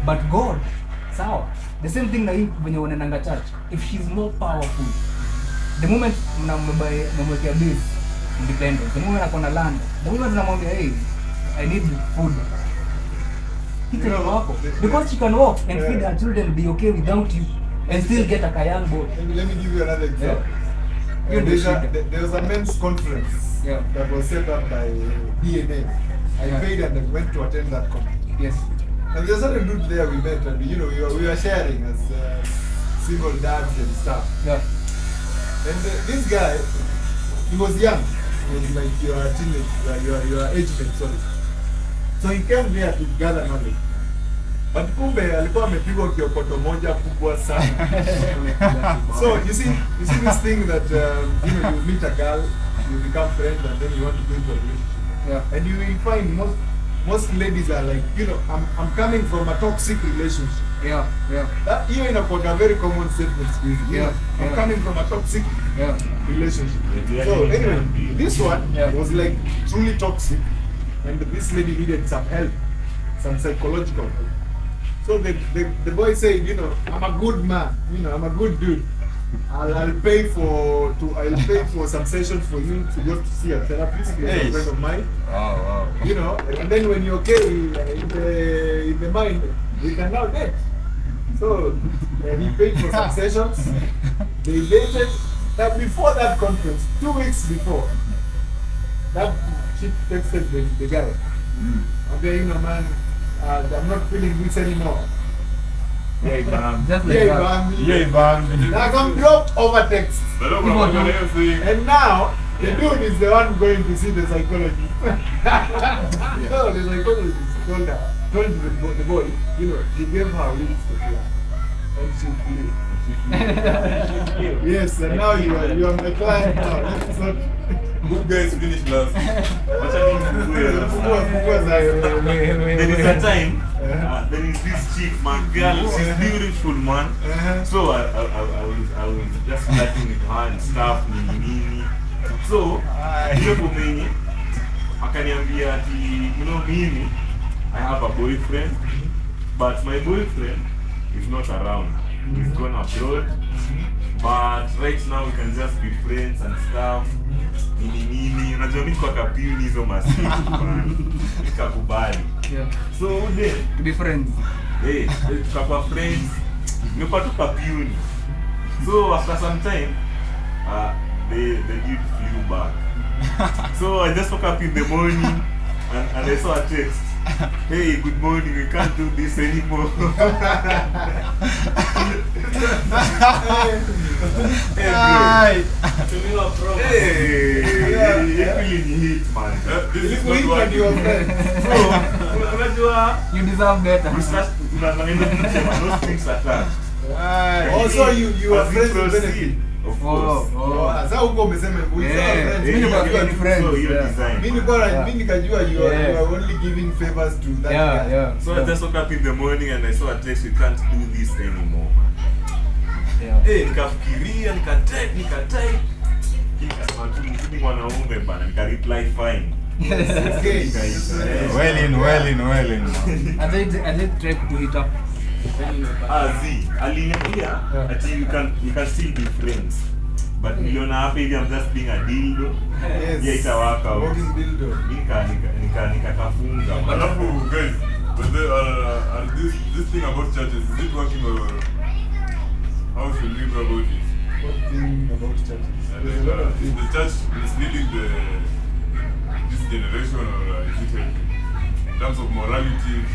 but God, sawa. The same thing na hii venye unaendanga church. If she's more powerful, the moment mnamwekea bills, independent, the moment akona land, the moment unamwambia hey, I need food, he can walk because she can walk and feed her children, be okay without you and still get a young boy. Let me give you another example. There was a men's conference that was set up by DNA. I paid and I went to attend that conference. Yes. And there's certain dude there we met, and we were sharing as single dads and stuff. Yeah. And this guy, he was young. He was like your teenage, your age mate, sorry. So he came there to gather knowledge. But kumbe alikuwa amepigwa kiokoto moja kubwa sana. So you see this thing that you meet a girl, you become friends, and then you want to go into a relationship. Yeah. And you will find most ladies are like, I'm coming from a toxic relationship. Yeah. That hiyo inakuwa very common statement. I'm coming from a toxic relationship. So anyway, this one was like truly toxic, and this lady needed some help, some psychological help. So the boy said, I'm a good man, I'm a good dude. I'll pay for some sessions for you to go to see a therapist, a friend of mine. Wow. And then when you're okay in the mind, we can now date. So he paid for some sessions. They dated. Now before that conference, 2 weeks before, that chick texted the guy. Okay, man, I'm not feeling this anymore. Now come drop over text. And now the dude is the one going to see the psychologist. So the psychologist told the boy, he gave her wings to fly. And she flew. Yes, and now you are my client now. It's not Good guys finish last. There is a time, there is this chick, man, girl, she's beautiful, man. So I was just flirting with her and stuff, nini. So, hiyo kumeni, akaniambia ati, mimi, I have a boyfriend, but my boyfriend is not around. He's gone abroad. But right now we can just be friends and stuff. Nini, unajua mimi kwa kapiuni hizo masiku man. Nikakubali. Yeah. So then To be friends. tukakuwa friends. Nimekuwa tu kapiuni. So after some time, the dude flew back. So I just woke up in the morning and I saw a text. Hey, good morning, we can't do this anymore. Hey, really hit, man. This is not working. You deserve better. Those things attached. also you are friends with benefit. Of course. Sasa huko umesema mimi nikajua you are only giving favors to that guy. Yeah. So I just woke up in the morning and I saw a text, we can't do this anymore. Nikafikiria, nikatype. Nikasema tu mzidi mwanaume bana, nikareply fine. Okay. Well in. I did try to hit up. Aliniambia ati you can still be friends. But niliona hapa hivi I'm just being a dildo. Yes. Itawaka out. Walking dildo. Nikakafunga. Alafu guys, but this thing about churches, is it working or how should we go about it? What thing about churches? There's a lot of Is things. the church misleading this generation, or is it in terms of morality,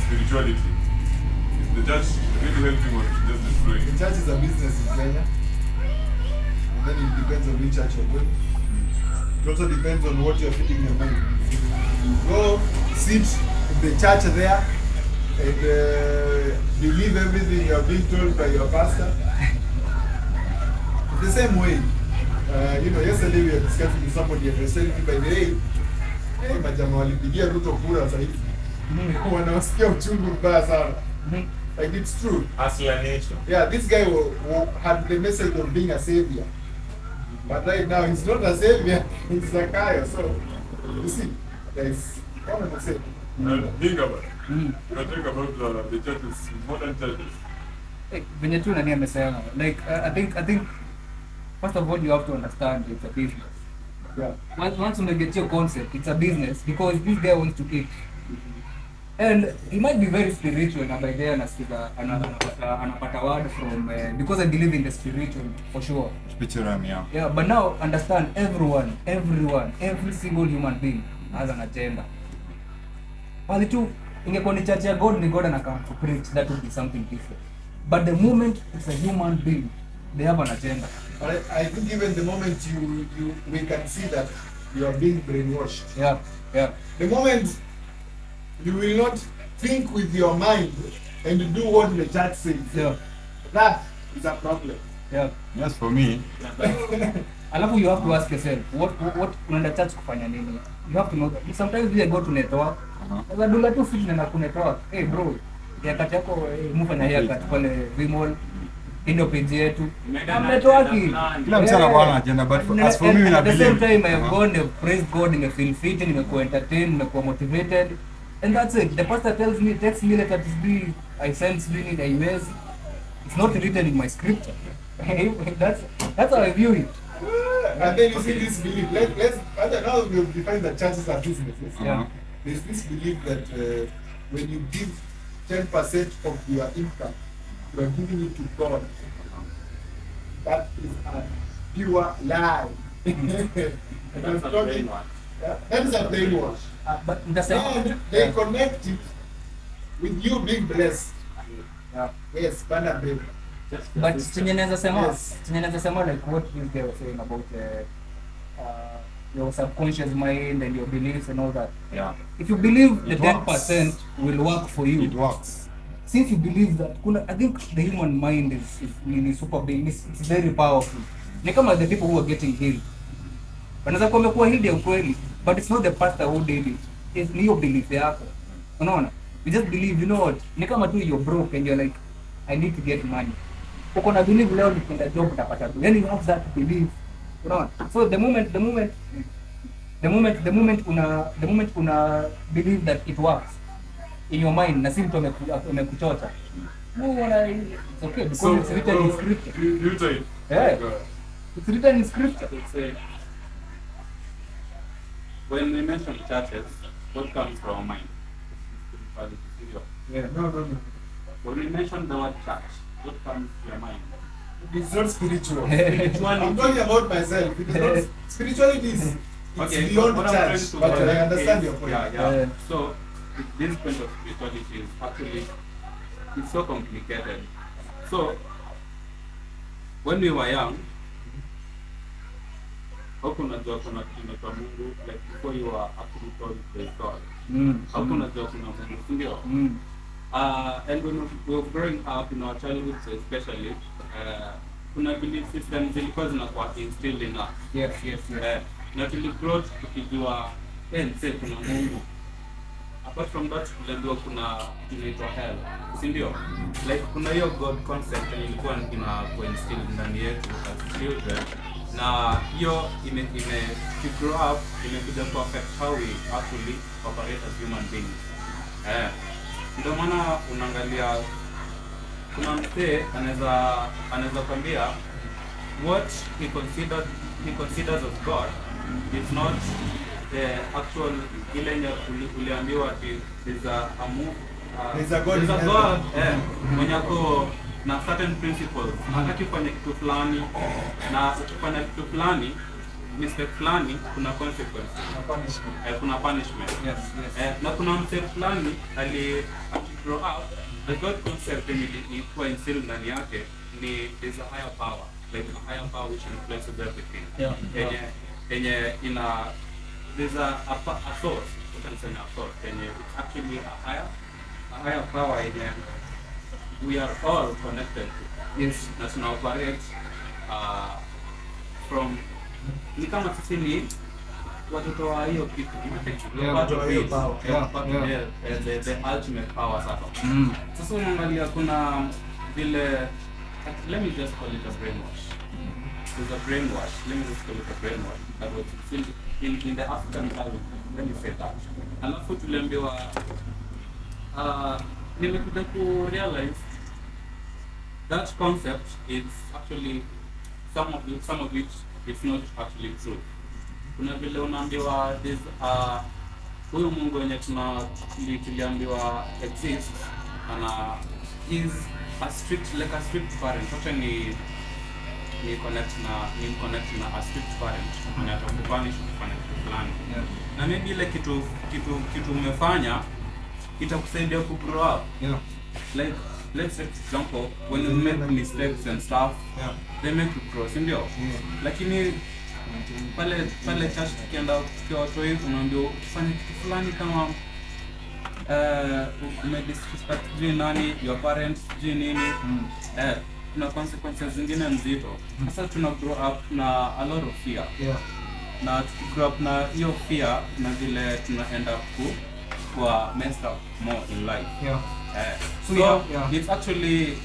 spirituality? Is the church really helping or just destroying? The church is a business in Kenya. And then it depends on which church you're going. It also depends on what you're feeding your money. You go sit in the church there and believe everything you're being told by your pastor. The same way, yesterday we were discussing with somebody and they said, by the way, majama walipigia Ruto kura sasa hivi. Wanawasikia uchungu mbaya sana. Like it's true. Asla nation. Yeah, this guy had the message of being a savior. But right now he's not a savior, he's Zakayo. So you see, guys, what am I saying? Think about it. Now talk about the churches, modern churches. Venye tu nani amesema, like I think first of all you have to understand it's a business. Yeah. Once you get your concept, it's a business because this guy wants to eat. And he might be very spiritual and by there anapata word from because I believe in the spiritual for sure. Spiritual, yeah. Yeah, but now understand every single human being has an agenda. Pali tu ingekuwa ni church ya God ni God anakam to preach, that would be something different. But the moment it's a human being, they have an agenda. I think even the moment we can see that you are being brainwashed. Yeah. The moment you will not think with your mind and do what the church says. Yeah. That is a problem. Yeah. Yes, for me. Alafu you have to ask yourself, what unaenda church kufanya nini? You have to know that. Sometimes we go to network. Unadunga tu fit na ku network. Hey bro, ya kati yako mfanya haircut pale Vimol ndio page yetu. Networking. Kila mtu anakuwa na agenda, but as for me, at the same time I have gone, praise God, nimefeel fit, nimekuwa entertained, nimekuwa motivated. And that's it. The pastor texts me like I sense meaning IUS. It's not written in my scripture. That's how I view it. And then you see this belief. Now we've defined that churches are businesses. Yeah. There's this belief that when you give 10% of your income, you are giving it to God. That is a pure lie. That's a brainwash. That is a brainwash. But the same. And they connect it with you being blessed. Yeah. Yes, Banda baby. But chenye naweza Yes. sema like what you guys were saying about your subconscious mind and your beliefs and all that. Yeah. If you believe the It 10% will work for you, It works. since you believe that, I think the human mind is super big. It's very powerful. Ni kama the people who are getting healed. Wanaweza kuwa wamekuwa healed ya ukweli, but it's not the pastor who did it. It's your belief yako. Unaona? You just believe, you know what? Ni kama tu you're broke and you're like, I need to get money. Uko na believe leo nikienda job utapata tu. Then you have that belief. Unaona? So the moment una believe that it works in your mind, na si mtu amekuchota. It's okay because So, it's written in scripture. you type. Yeah. It's written in scripture. It's when we mention churches, what comes to our mind? Yeah. No. When we mention the word church, what comes to your mind? It's not spiritual. I'm Spirituality. talking about myself. It is not spirituality is Okay, beyond what I'm church, trying to but say I understand is- your point. Yeah. Yeah. So this point of spirituality is actually it's so complicated. So when we were young, hakunajua kuna kitu inaitwa Mungu, like before you were actually told there is God. Hakunajua kuna Mungu, si ndio? And when we were growing up in our childhood especially, kuna belief systems zilikuwa zinakuwa instilled in us. Yes. Na tuligrow tukijua mse kuna Mungu. Apart from that tulijua kuna inaitwa hell, si ndio? Like kuna hiyo God concept ilikuwa inakuwa instilled ndani yetu as children, na hiyo to grow up imekuja to affect how we actually operate as human beings. Ndio maana unaangalia kuna mzee anaweza kwambia what he considers as God is not the actual ile yenye uliambiwa ati there's a God mwenye ako na certain principles. Hataki kufanya kitu fulani, na ukifanya kitu fulani mistake fulani kuna consequence, kuna punishment. Yes. Na kuna mzee fulani grow up, the God concept ilikuwa instilled ndani yake ni there's a higher power, like a higher power which influences everything. Enye there's a source, you can say a source, and it's actually a higher power enye we are all connected to. Yes. Na tuna operate from ni kama sisi ni watoto wa hiyo kitu, the ultimate power sasa. Sasa unaangalia kuna vile, let me just call it a brainwash. There's a brainwash. Let me just call it a brainwash. That was in the African culture. Let me say that. Alafu tuliambiwa Nimekuja ku realize that concept is actually some of it it's not actually true. Kuna vile unaambiwa this huyu Mungu wenye tuliambiwa exist ana is a strict parent. Wacha ni connect na a strict parent na atakupunish kufanya kitu fulani. Na maybe ile kitu umefanya itakusaidia ku grow up. Like let's say for example when you make mistakes and stuff, they make you grow, ndio? Lakini pale church tukienda tukiwa watu hivi unaambiwa ufanye kitu fulani kama disrespect nani your parents nini kuna consequences zingine nzito. Sasa tuna grow up na a lot of fear. Na grow up na hiyo fear na vile tuna end up kwa messed up more in life. So it's actually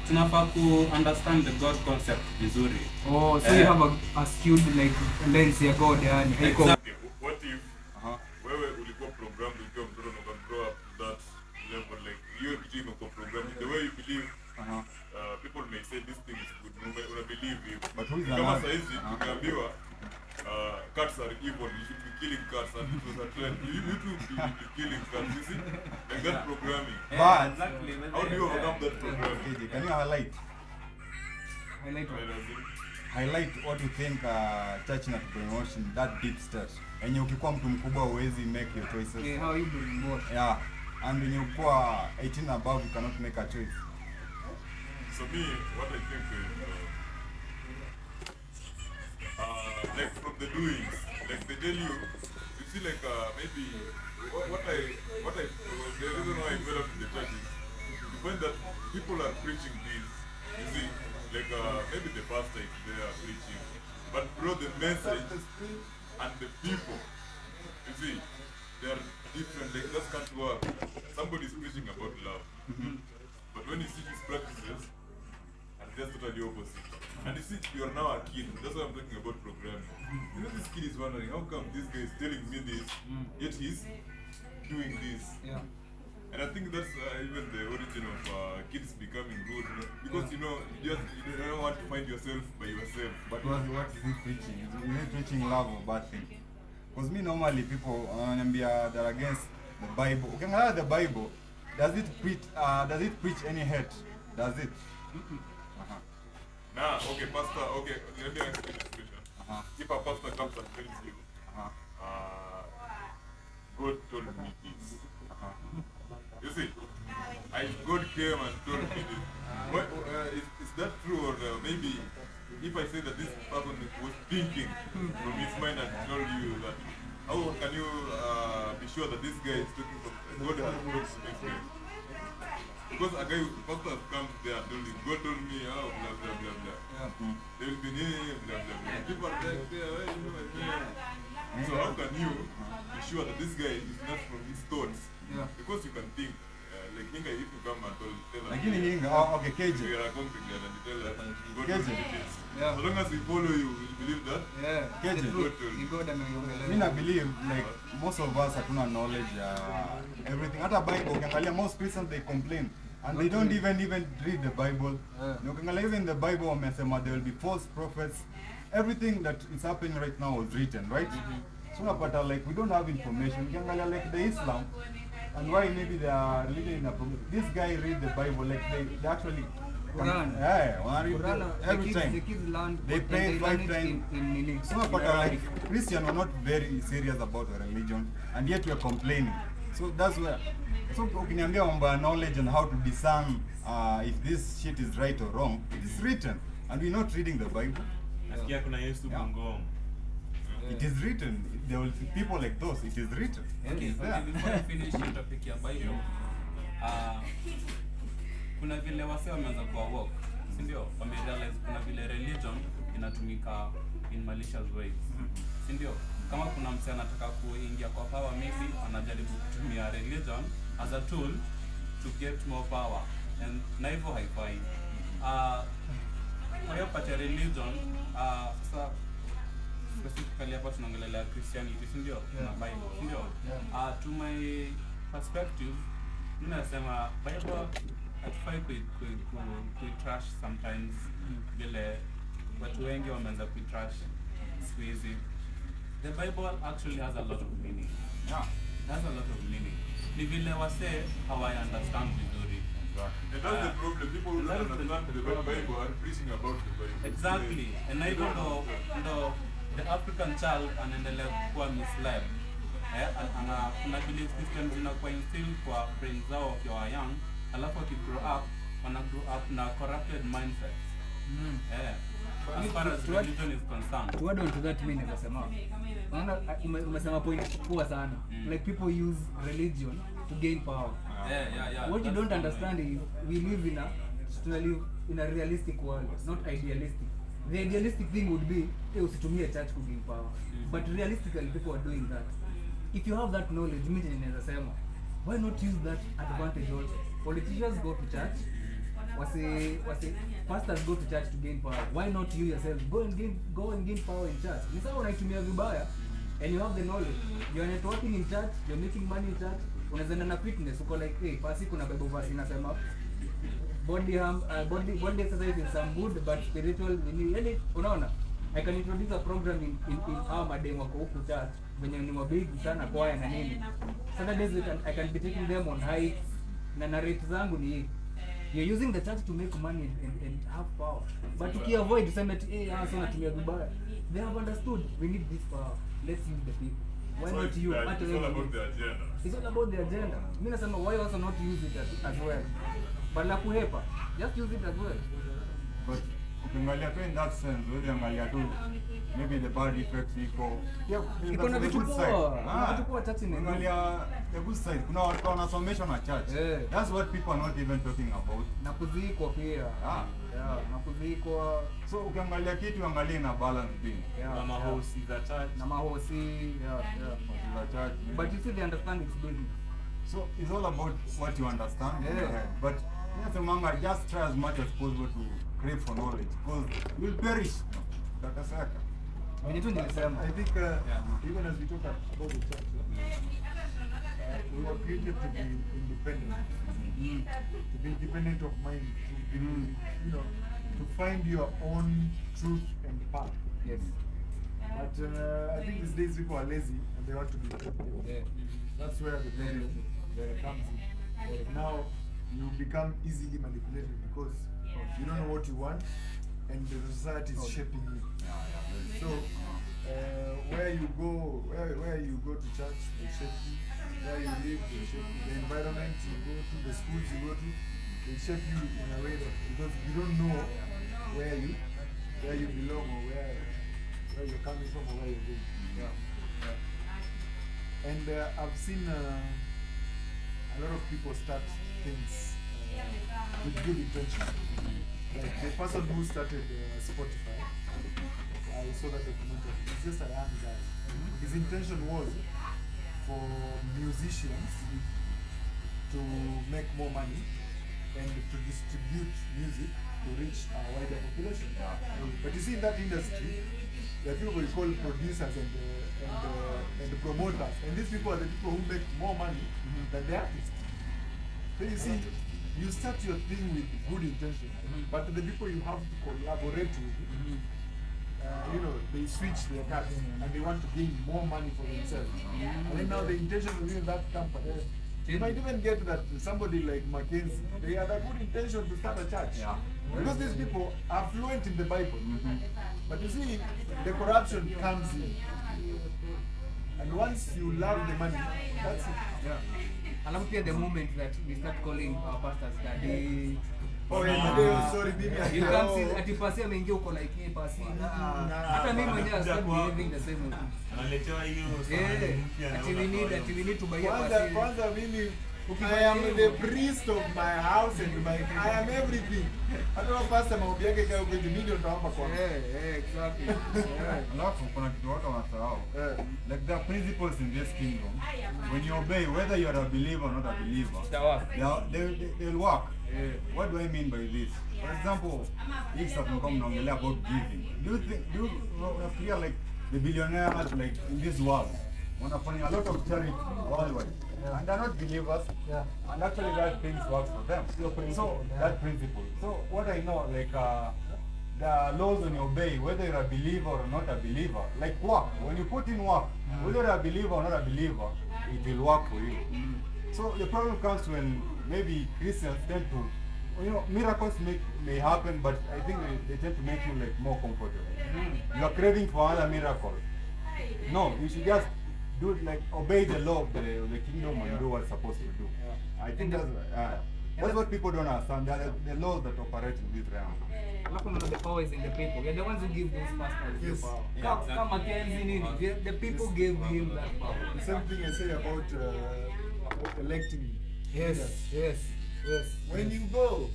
tunafaa ku understand the God concept vizuri. So you have a skewed like lens ya God yani. Exactly. What if wewe ulikuwa programmed ukiwa mtoto na grow up to that level, like hiyo kitu imekuwa programmed the way you believe. People may say this thing is good, una believe you. But who is kama saizi tumeambiwa cats are evil, you should be killing cats, and it was a trend. You too be killing cats, you see? Like that programming. But Exactly. How do you overcome that programming? KJ, can you highlight what you think church na brainwashing that deep stage? Enye ukikuwa mtu mkubwa huwezi make your choices. How you brainwash? Yeah. And when you ukikuwa 18 above you cannot make a choice. So me, what I think is like from the doings, like they tell you see like maybe what I the reason why I fell out in the church is you find that people are preaching this, you see, like maybe the pastor is there preaching, but bro, the message and the people, you see, they are different, like that can't work. Somebody is preaching about love, but when you see his practices, and that's totally opposite. And you see, you are now a kid. That's why I'm talking about programming. You know, this kid is wondering, how come this guy is telling me this, yet he's doing this? And I think that's even the origin of kids becoming good. You know? Because you know, you don't want to find yourself by yourself. But what is he preaching? Is he preaching love or bad thing? Because me normally people they're against the Bible. Okay, the Bible, does it preach any hate? Does it? Nah, okay, pastor, okay, let me ask you this question. If a pastor comes and tells you, God told me this. You see, God came and told me this. What, is that true, or maybe if I say that this person was thinking from his mind and told you that, how can you be sure that this guy is talking from God has told this guy? Because a guy, pastor has come there and told him, God told me, oh, blah, blah, blah, blah. They will be, blah, blah, blah. People are like, so how can you be sure that this guy is not from his thoughts? Because you can think, like, if you come and tell us, okay, KJ. we are a congregation and you tell us, God told me this. So long as we follow you, we believe that. KJ. God told me. I believe like most of us hatuna knowledge everything. Hata Bible ukiangalia most Christians they complain and they don't even read the Bible. Ukiangalia even the Bible wamesema there will be false prophets. Everything that is happening right now was written, right? So unapata like we don't have information. Ukiangalia like the Islam and why maybe they are living in a problem. This guy read the Bible like they actually Quran. Every time. The kids learn. They pray 5 times. In So, but like Christians are not very serious about the religion, and yet we are complaining. So that's where. So ukiniambia mambo knowledge and how to discern if this shit is right or wrong, it is written, and we're not reading the Bible. Nasikia kuna Yesu Mungu. It is written. There will be people like those. It is written. Okay, before I finish the topic ya Bible, kuna vile wase wameanza kwa walk, si ndio? Wamerealize kuna vile religion inatumika in malicious ways, si ndio? Kama kuna mse anataka kuingia kwa power, maybe anajaribu kutumia religion as a tool to get more power, and na hivyo haifai. Kwa hiyo pata religion, sasa specifically hapa tunaongelea Christianity, si ndio? Na Bible, si ndio? To my perspective, mimi nasema Bible hatufai kuitrash sometimes vile watu wengi wameanza kuitrash siku hizi. The Bible actually has a lot of meaning. Yeah. It has a lot of meaning. Ni vile wase hawa understand vizuri. And that's the problem. People who don't understand the Bible are preaching about the Bible. Exactly. And even though the African child anaendelea kuwa misled, kuna belief systems zinakuwa instilled kwa brains zao wakiwa young, alafu wakigrow up, wana grow up na corrupted mindsets. As far as religion is concerned. To add on to that, mimi nasema unaona umesema point kubwa sana. Like people use religion to gain power. Yeah. What you don't understand is we live in a realistic world, not idealistic. The idealistic thing would be usitumie church to gain power. But realistically people are doing that. If you have that knowledge, mimi ninaweza sema why not use that advantage also? Politicians go to church. Pastors go to church to gain power. Why not you yourself go and gain power in church? Ni sawa unaitumia vibaya and you have the knowledge. You are networking in church, you are making money in church. Unaweza na fitness uko like hey, pasi kuna Bible verse inasema body exercise is some good but spiritual yani unaona I can introduce a program in our madem wako huku church venye ni mabigi sana kwaya na nini. Saturdays I can be taking them on hikes na narrate zangu ni hii. You're using the church to make money and have power. But ukiavoid useme so natumia vibaya. They have understood we need this power. Let's use the people. Why So not you? it's all about the agenda. It's all about the agenda. Mimi nasema why also not use it as well. But la kuhepa, just use it as well. But ukiangalia tu in that sense, wewe angalia tu maybe the bad effects iko. Iko na vitu poa. Vitu poa church ni. Angalia the good side. Kuna watu wanasomeshwa na church. That's what people are not even talking about. Na kuzikwa pia. Yeah, na kuzikwa. So ukiangalia kitu angalia na balance being. Na mahosi za church. Na mahosi, za church. But you see they understand it's business. So it's all about what you understand. But nasemanga just try as much as possible to crave for knowledge because you'll perish. Takasaka. Mwenye tu nilisema. I think even as we talk about the church, we were created to be independent, to be independent of mind, to be, to find your own truth and path. Yes. But I think these days people are lazy and they want to be independent. Yeah. That's where the problem comes in. Now you become easily manipulated because you don't know what you want and the society is shaping you. So where you go to church, they shape you. Where you live, they shape you. The environment you go to, the schools you go to, they shape you in a way that because you don't know where you belong or where you're coming from or where you're going. And I've seen a lot of people start things with good intention. Like the person who started Spotify, I saw that documentary. He's just a young guy. His intention was for musicians to make more money and to distribute music to reach a wider population. But you see, in that industry, there are people we call producers and promoters, and these people are the people who make more money than the artists. So you see, you start your thing with good intention, but the people you have to collaborate with, they switch their cards and they want to gain more money for themselves. And then now the intention within that company, you might even get that somebody like Mackenzie, they had a good intention to start a church. Because these people are fluent in the Bible. But you see, the corruption comes in. And once you love the money, that's it. Alafu pia the moment that we start calling our pastors daddy. Oh yeah, sorry, baby. You can't see ati pasi ameingia uko like hey pasi. Hata mimi mwenyewe I start behaving the same way. Analetewa hiyo Ati we need to buy a pasi. Kwanza mimi I am the priest of my house and I am everything. Hata wa pastor maombi yake kwa kwenye milioni utaomba kwa. Exactly. Alafu kuna kitu watu wanasahau. Like there are principles in this kingdom. When you obey, whether you are a believer or not a believer, they'll work. What do I mean by this? For example, if someone come naongelea about giving, do you feel like the billionaires like in this world wanafanya a lot of charity worldwide? Yeah. and they're not believers. Yeah. And actually that things works for them. Your principle, yeah. That principle. So what I know, like the laws when you obey, whether you're a believer or not a believer, like work. When you put in work, whether you're a believer or not a believer, it will work for you. So the problem comes when maybe Christians tend to, miracles may happen, but I think they tend to make you like more comfortable. You are craving for another miracle. No, you should just do it, like obey the law of the kingdom and do what's supposed to do. I think that's what people don't understand. The laws that operate in this realm. Alafu no, the power is in the people. They're the ones who give those pastors the power. Yeah, Come Mackenzie nini? The people gave him that power. The same thing I say about electing. Yes. When you go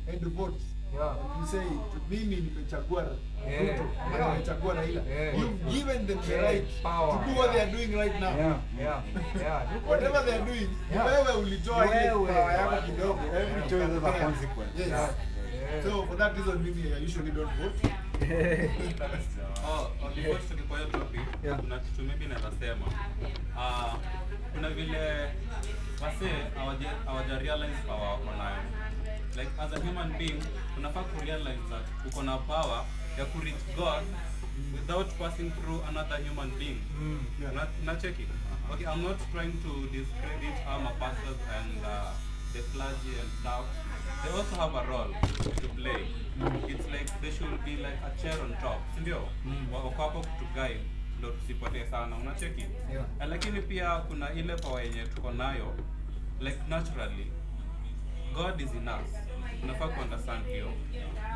and vote, Yeah. you say mimi nimechagua Yeah. Ruto, nimechagua Raila. Yeah. You've given them the Yeah. right Power. to do what they are doing right now. Yeah. Whatever they are doing, Yeah. wewe ulitoa ile Wewe. power yako kidogo. Every choice has a consequence. Yes. Yeah. So for that reason, mimi I usually don't vote. Before tutoke kwa hiyo topic, Yeah. kuna kitu maybe naweza sema. Kuna vile wasee hawaja realize power wako nayo. Like as a human being, unafaa ku realize that uko na power ya ku reach God without passing through another human being. Na check it. Okay, I'm not trying to discredit our pastors and the clergy and stuff. They also have a role to play. It's like they should be like a chair on top, sindio? Wako hapo to guide ndo tusipotee sana, unacheki? Yeah. Lakini pia kuna ile power yenye tuko nayo, like naturally God is in us. Unafaa ku understand hiyo.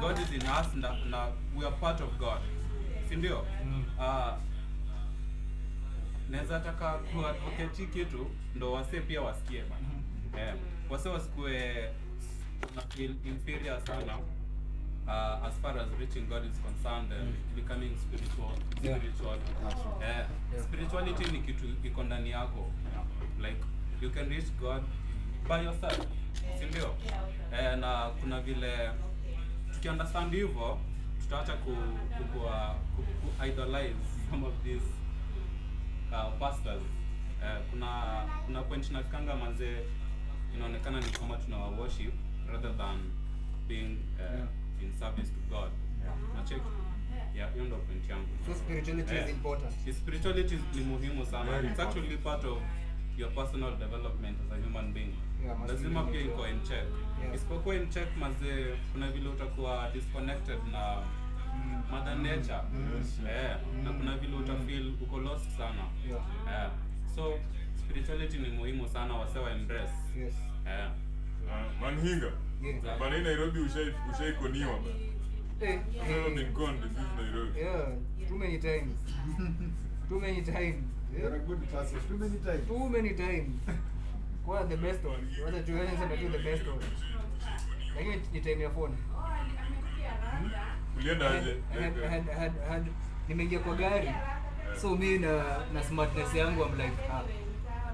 God is in us na we are part of God. Sindio? Naweza taka kuadvocate kitu ndo wasee pia wasikie bana. Wasee wasikue na feel inferior sana as far as reaching God is concerned and becoming spiritual. Spirituality ni kitu iko ndani yako. Like you can reach God by yourself. Sindio? Na kuna vile tukiunderstand hivyo tutaacha ku idolize some of these pastors. Kuna point nafikanga manze inaonekana ni kama tuna worship rather than being in service to God. Na check. Hiyo ndio point yangu. So spirituality is important. Spirituality ni muhimu sana. It's actually part of your personal development as a human being. Yeah, Lazima pia iko in check. Isipokuwa in check mazee, kuna vile utakuwa disconnected na mother nature. Na kuna vile utafeel uko lost sana. So spirituality ni muhimu sana, wasewa embrace. Yes. Manhinga. Yeah. Bana hii Nairobi ushaikoniwa bana. I've never been conned in this Nairobi. Yeah, too many times. You're a good person. Too many times. What are the best ones? What are the best ones? Lakini ni time ya phone. Ulienda aje? Nimeingia kwa gari. So mimi na smartness yangu I'm like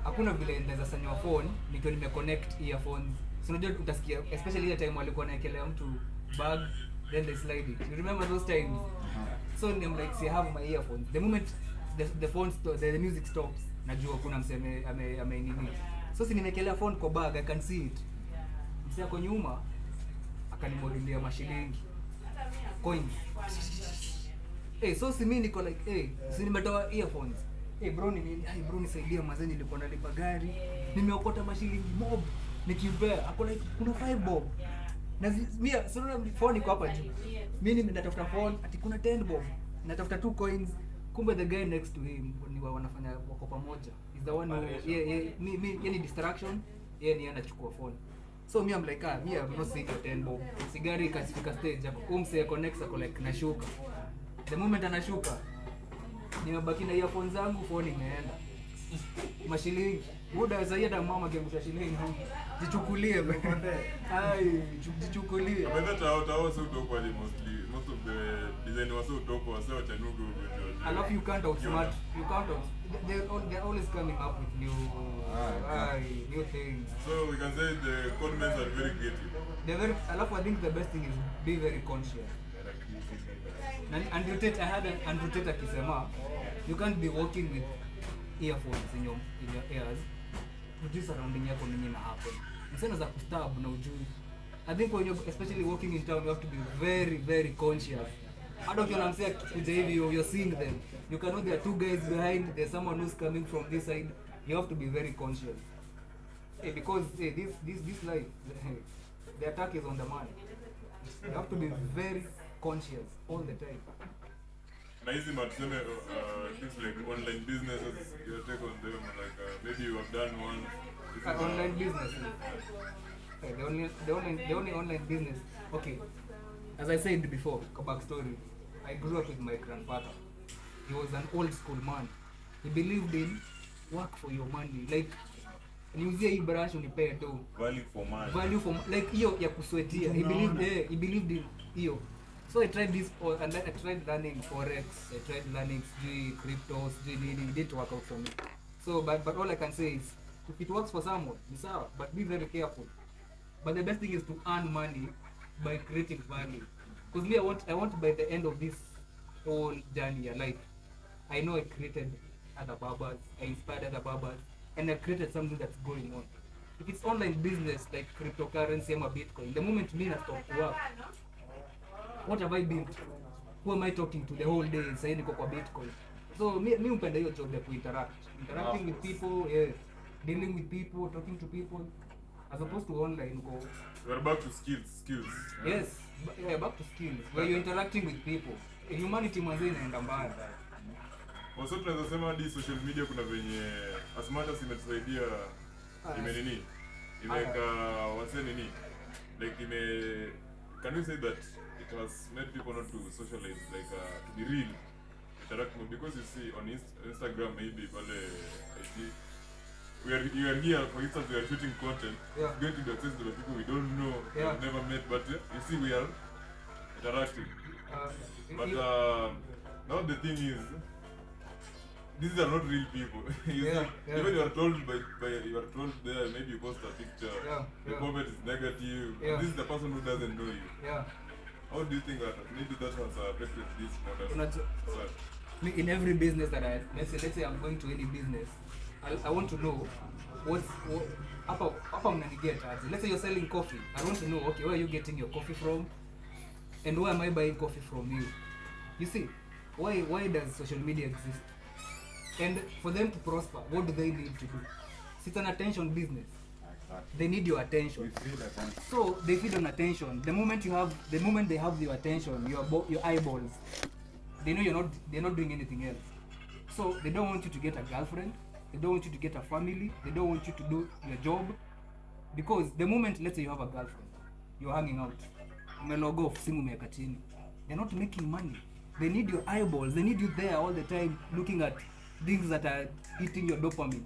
hakuna vile naweza sanywa phone nikiwa nimeconnect earphones. So unajua utasikia especially ile time walikuwa naekelea mtu bag then they slide it. You remember those times? So I'm like I have my earphones. The moment the music stops, najua kuna mseme ame nini. So si nimekelea phone kwa bag, I can see it. Msee ako nyuma akanimwagilia mashilingi. Coins. So si mimi niko like si nimetoa earphones. Bro nisaidie mazeni, nilikuwa nalipa gari. Nimeokota mashilingi mob. Nikimpea ako like kuna 5 bob. Na mimi sio phone iko hapa juu. Mimi natafuta phone ati kuna 10 bob. Natafuta 2 coins. Kumbe the guy next to him ni wanafanya wako pamoja. Is the one who yani distraction, ni anachukua phone. So me I'm like me I'm not seeing 10 bob. Sigari ikafika stage hapo. Umse connects ako like nashuka. The moment anashuka nimebaki na earphones zangu, phone imeenda. Mashilingi. Muda zaidi mama angengusha shilingi. Jichukulie bwana. Jichukulie. But that out so talk kwa mostly most of the design was so talk was so chanugo. I love you can't outsmart. You can't out. They're always coming up with new things. So we can say the comments are very creative. I think the best thing is be very conscious. Andrew Tate, I had an Andrew Tate akisema, you can't be walking with earphones in your ears ujui surrounding yako nini na happen. Msana za kustab na ujui. I think when you're especially walking in town, you have to be very, very conscious. Hata ukiona msee kuja hivi, you're seeing them. You can know there are two guys behind, there's someone who's coming from this side. You have to be very conscious. Hey, because this life, the attack is on the man. You have to be very conscious all the time. Na hizi matuseme things like online businesses, your take on them, like maybe you have done one. Online business. Okay, the only online business. Okay, as I said before, a backstory. I grew up with my grandfather. He was an old school man. He believed in work for your money. Like, niuzie hii brush unipee tu. Value for money. Value for like hiyo ya kusweatia. He believed in hiyo. So I tried this and then I tried learning forex. I tried learning cryptos, it didn't work out for me. So but all I can say is if it works for someone, it's out, but be very careful. But the best thing is to earn money by creating value. Because me, I want by the end of this whole journey, like I know I created other babas, I inspired other babas, and I created something that's going on. If it's online business like cryptocurrency or Bitcoin, the moment me I stop work, what have I built? Who am I talking to the whole day? Say niko kwa Bitcoin. So me upenda hiyo job ya interacting with people, yes, dealing with people, talking to people, as opposed to online go. We're back to skills. Yes, yeah, back to skills where you're interacting with people. Humanity mwanzo inaenda mbaya. Also tunaweza sema hadi social media kuna venye as much as imetusaidia imeka wase nini, like can you say that it has made people not to socialize, like to be real, interacting, because you see on Instagram maybe pale IG you are here, for instance, we are shooting content, going to the access to the people we don't know, we have never met, but you see we are interacting. But now the thing is, these are not real people. Even you are told you are told there, maybe you post a picture, the comment is negative. This is the person who doesn't know you. How do you think that maybe that has affected this model? In every business that let's say I'm going to any business, I want to know what's hapa mnaniget aje. Let's say you're selling coffee. I want to know, okay, where are you getting your coffee from? And why am I buying coffee from you? You see, why does social media exist? And for them to prosper, what do they need to do? It's an attention business. Exactly. They need your attention. We feed attention. So they feed on attention. The moment they have your attention, your eyeballs, they know they're not doing anything else. So they don't want you to get a girlfriend. They don't want you to get a family. They don't want you to do your job. Because the moment, let's say you have a girlfriend, you're hanging out, umelog off, simu umeweka chini. They're not making money. They need your eyeballs. They need you there all the time looking at things that are eating your dopamine.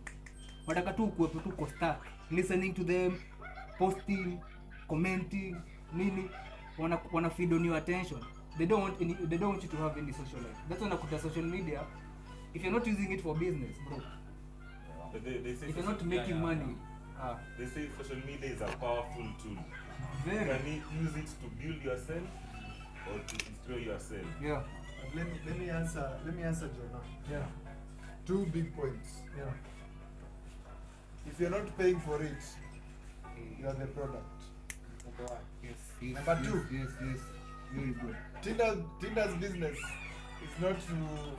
Wataka tu kuwepo tu stuck, listening to them, posting, commenting, nini, wana feed on your attention. They don't want you to have any social life. That's why nakuta social media, if you're not using it for business, bro. But they say if you're not making money, they say social media is a powerful tool. Very. You can use it to build yourself or to destroy yourself. Yeah. Let me answer Jonah. Yeah. 2 big points. Yeah. If you're not paying for it, you are the product. Number 1. Yes. Number 2. Yes. Very good. Tinder's business is not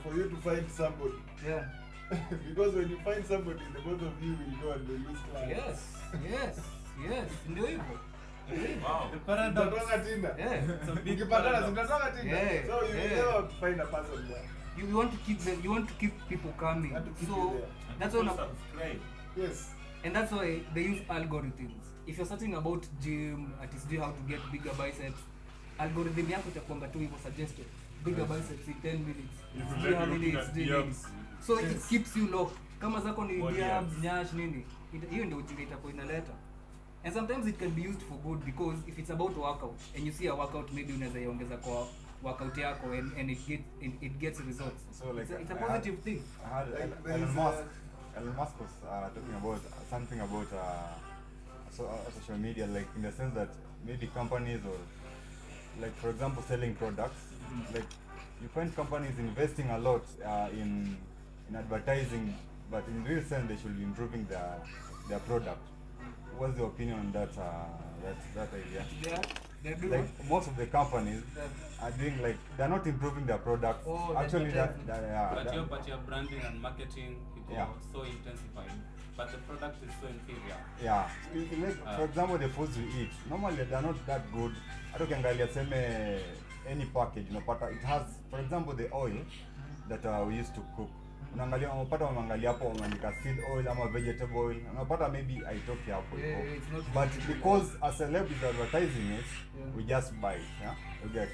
for you to find somebody. Yeah. Because when you find somebody, the both of you will go and they lose clients. Yes. Ndio hivyo. Wow. The paradox. Tinder. Yeah. It's a big paradox. Tinder. Yeah. So you will never find a person there. You want to keep them. You want to keep people coming. You want to keep So you there. that's People why. subscribe. Yes. And that's why they use algorithms. If you're searching about gym, at least how to get bigger biceps, algorithm yako itakwamba tu hivyo suggested. Bigger biceps in 10 minutes. If See how you're many looking it's at doing. DMs, So it keeps you locked. Kama zako ni Body diabs, abs. nyash nini. Hiyo ndio ujinga itakuwa inaleta. And sometimes it can be used for good because if it's about workout and you see a workout, maybe unaweza iongeza kwa workout yako and it gets results. So like It's a positive thing. I had Like there Elon is Musk. Elon Musk was talking about something about social media, like in the sense that maybe companies or like for example selling products, like you find companies investing a lot in advertising, but in real sense they should be improving their their product. What's your opinion on that idea? They're doing Like most of the companies are doing like they're not improving their product. Oh, Actually, But your branding and marketing so intensified, but the product is so inferior. Yeah, like for example, the foods we eat normally they're not that good. Hata ukiangalia seme any package unapata it has, for example, the oil that we used to cook. Unaangalia unapata unaangalia hapo umeandika seed oil ama vegetable oil. Unapata maybe haitoki hapo hivyo. it's not But because a celeb is advertising it, we just buy it, yeah? You get.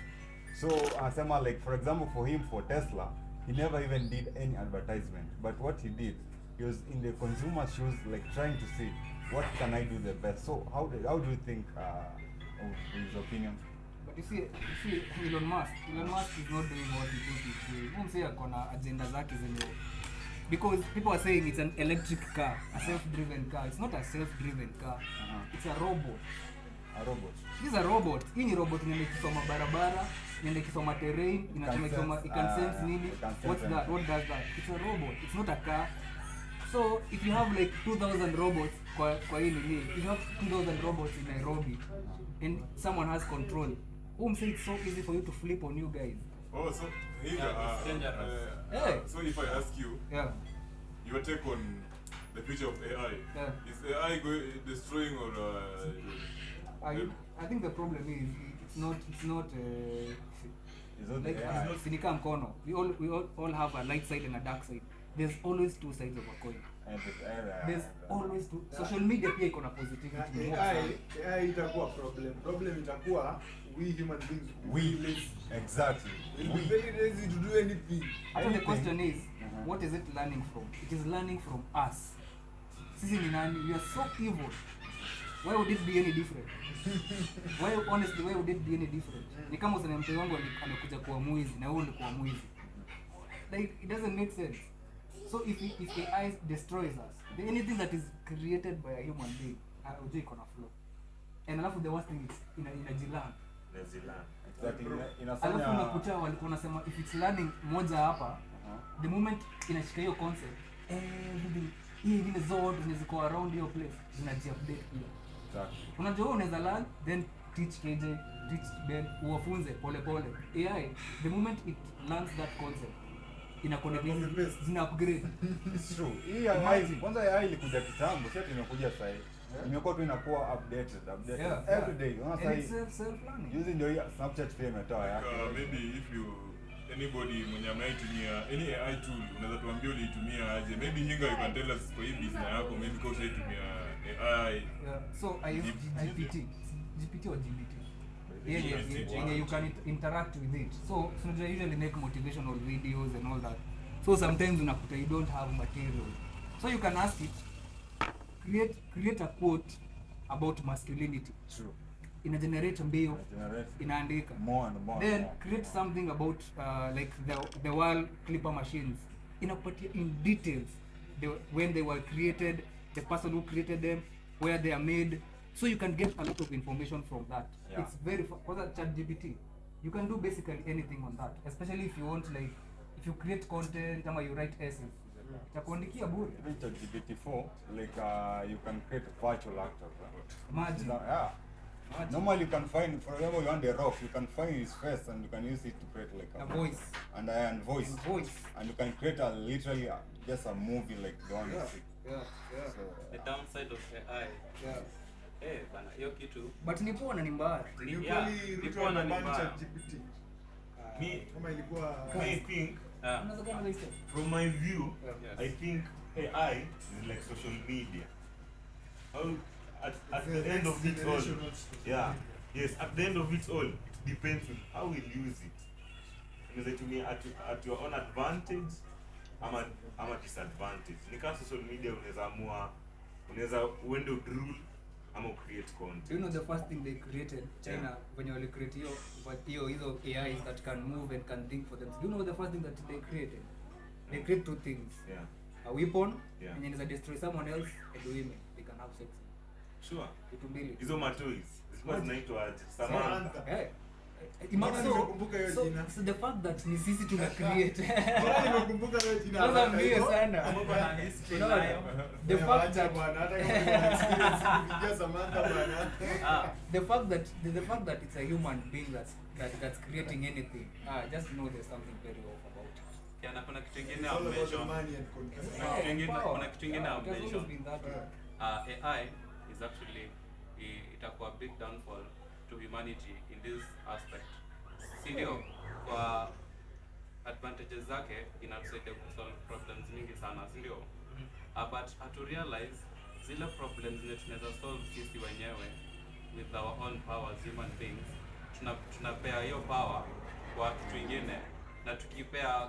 So anasema like for example for him for Tesla, he never even did any advertisement. But what he did, he was in the consumer shoes, like trying to see what can I do the best. So how do you think of his opinion? But you see Elon Musk is not doing what he thinks he's doing. Don't say akona agenda zake zenye, because people are saying it's an electric car, a self-driven car. It's not a self-driven car. It's a robot. A robot. This is a robot. Hii ni robot inaenda ikisoma barabara, inaenda ikisoma terrain, inasoma it can sense nini. What's that? What does that? It's a robot. It's not a car. So if you have like 2,000 robots kwa hii nini, if you have 2,000 robots in Nairobi and someone has control, say it's so easy for you to flip on you guys. Oh, so It's dangerous. so if I ask you, Yeah. your take on the future of AI, is AI destroying or I think the problem is it's not It's not like the AI. sinika mkono. We all have a light side and a dark side. There's always two sides of a coin. There's always two. Social media pia iko na positivity. AI itakuwa problem itakuwa we human beings We exactly. will be very lazy to do anything. Actually, the question is, what is it learning from? It is learning from us. Sisi ni nani? We are so evil. Why would it be any different? Why would it be any different? Ni kama useme mtu wangu amekuja kuwa mwizi na wewe ulikuwa mwizi. Like it doesn't make sense. So if AI destroys us, anything that is created by a human being, ujue iko na flow. And alafu the worst thing is inajilearn. Exactly. Alafu unakuta walikuwa wanasema if it's learning moja hapa, the moment inashika hiyo concept, everything hii vile zote ziko around your place zinajiupdate pia. Exactly. Unajua unaweza learn then teach KJ, teach Ben, uwafunze pole pole. AI, the moment it learns that concept, zina upgrade. It's true. Hii AI kwanza AI ilikuja kitambo, sasa imekuja sasa hivi. Imekuwa tu inakuwa updated every day. Unaona sasa self learning. juzi ndio Snapchat pia imetoa yake. maybe if you anybody mwenye ameitumia any AI tool unaweza tuambia uliitumia aje? Maybe Hinga you can tell us kwa hii business yako, maybe kwa usaitumia AI. So I use GPT or GBT. Yeah, you can interact with it. So I usually make motivational videos and all that. So sometimes you don't have material. So you can ask it, create a quote about masculinity. True. Generate mbio, inaandika. More and more. Then create something about like the wall clipper machines. Inakupatia in details when they were created, the person who created them, where they are made. So you can get a lot of information from that. Yeah. It's very because ChatGPT, you can do basically anything on that. Especially if you want, like if you create content or you write essays. Itakuandikia bure. Even ChatGPT-4, like you can create virtual actors. Imagine. Yeah. Normally you can find, for example, you want The Rock, you can find his face and you can use it to create like a voice. And voice. Voice. And you can create literally just a movie like the one you see. Yeah. So, The downside of AI. Yeah. Bana hiyo kitu. But ni poa na ni mbaya. Ni kweli Ilikuwa na ban nibaya. ChatGPT. Kama ilikuwa I think Unaweza kuwa na list. from my view, Yes. I think AI is like social media. How at the end of it all, yeah, yes, at the end of it all, it depends on how we use it. Because to me, at your own advantage, I'm a disadvantage. Nika social media unaweza uende udrule ama create content. Do you know the first thing they created, China, when you create hizo AIs that can move and can think for them? Do you know the first thing that they created? They create two things. Yeah. A weapon, Yeah. and then destroy someone else, and women, they can have sex. Sure. Vitu mbili. Hizo matoys. Zilikuwa zinaitwa aje? Samantha. Hey. Imagine Mbona nimekumbuka hiyo jina? so the fact that ni sisi tuna create. Mbona nimekumbuka hiyo jina? Kwanza mbio sana. Kuna history Unaona? nayo. The fact that bwana hata kama una experience kupigia Samantha bwana. the fact that it's a human being that's creating anything. Just know there's something very off about it. Yeah, na kuna kitu It's kingine all about the ammention. money and control. Kuna kitu kingine It has always ammention. been that way. AI is actually itakuwa big downfall to humanity in this aspect. Si ndio? Kwa advantages zake inatusaidia kusolve problems mingi sana, si ndio? But hatu realize zile problems zenye tunaweza solve sisi wenyewe with our own powers, human beings, tunapea hiyo power kwa kitu ingine, na tukipea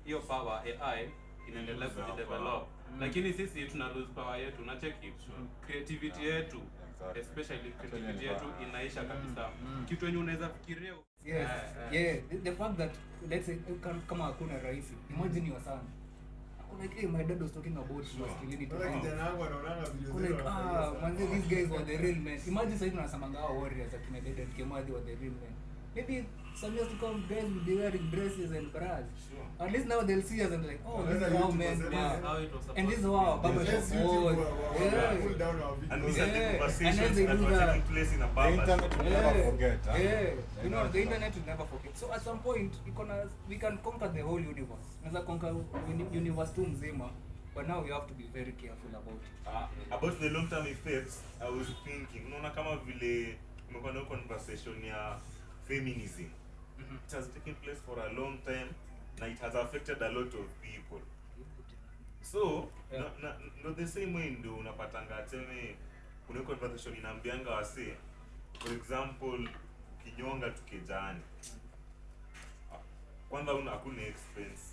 hiyo power AI inaendelea kujidevelop. Lakini sisi tuna lose power yetu, unacheki creativity yetu, especially creativity yetu inaisha kabisa. Kitu yenye unaweza fikiria Yes. The fact that let's say kama hakuna rahisi. Imagine your son. Like, hey, my dad was talking about masculinity. Bora kijana wangu anaonanga video Like, zao. manze, these guys were the real men. Imagine sasa tunasamanga hao warriors akina Dedan Kimathi were the real men. Maybe some years to come, guys will be wearing dresses and bras. At least now they'll see us and like, oh, this is how men how are. it was supposed And this is how our barber Let's shop YouTube was. pull Yeah. down our And videos. these are the Yeah. conversations And then they that do were that. taking place in a The barber internet shop. will never forget. Huh? You know, the internet will never forget. So at some point, we can conquer the whole universe. Unaweza conquer universe tu mzima, but now we have to be very careful about it. About the long term effects, I was thinking, unaona kama vile umekuwa na conversation ya feminism. It has taken place for a long time and it has affected a lot of people. So, Yeah. no the same way ndo unapatanga teme kuna conversation inaambianga wase, for example, kinyonga tukejani. Kwanza hakuna expense.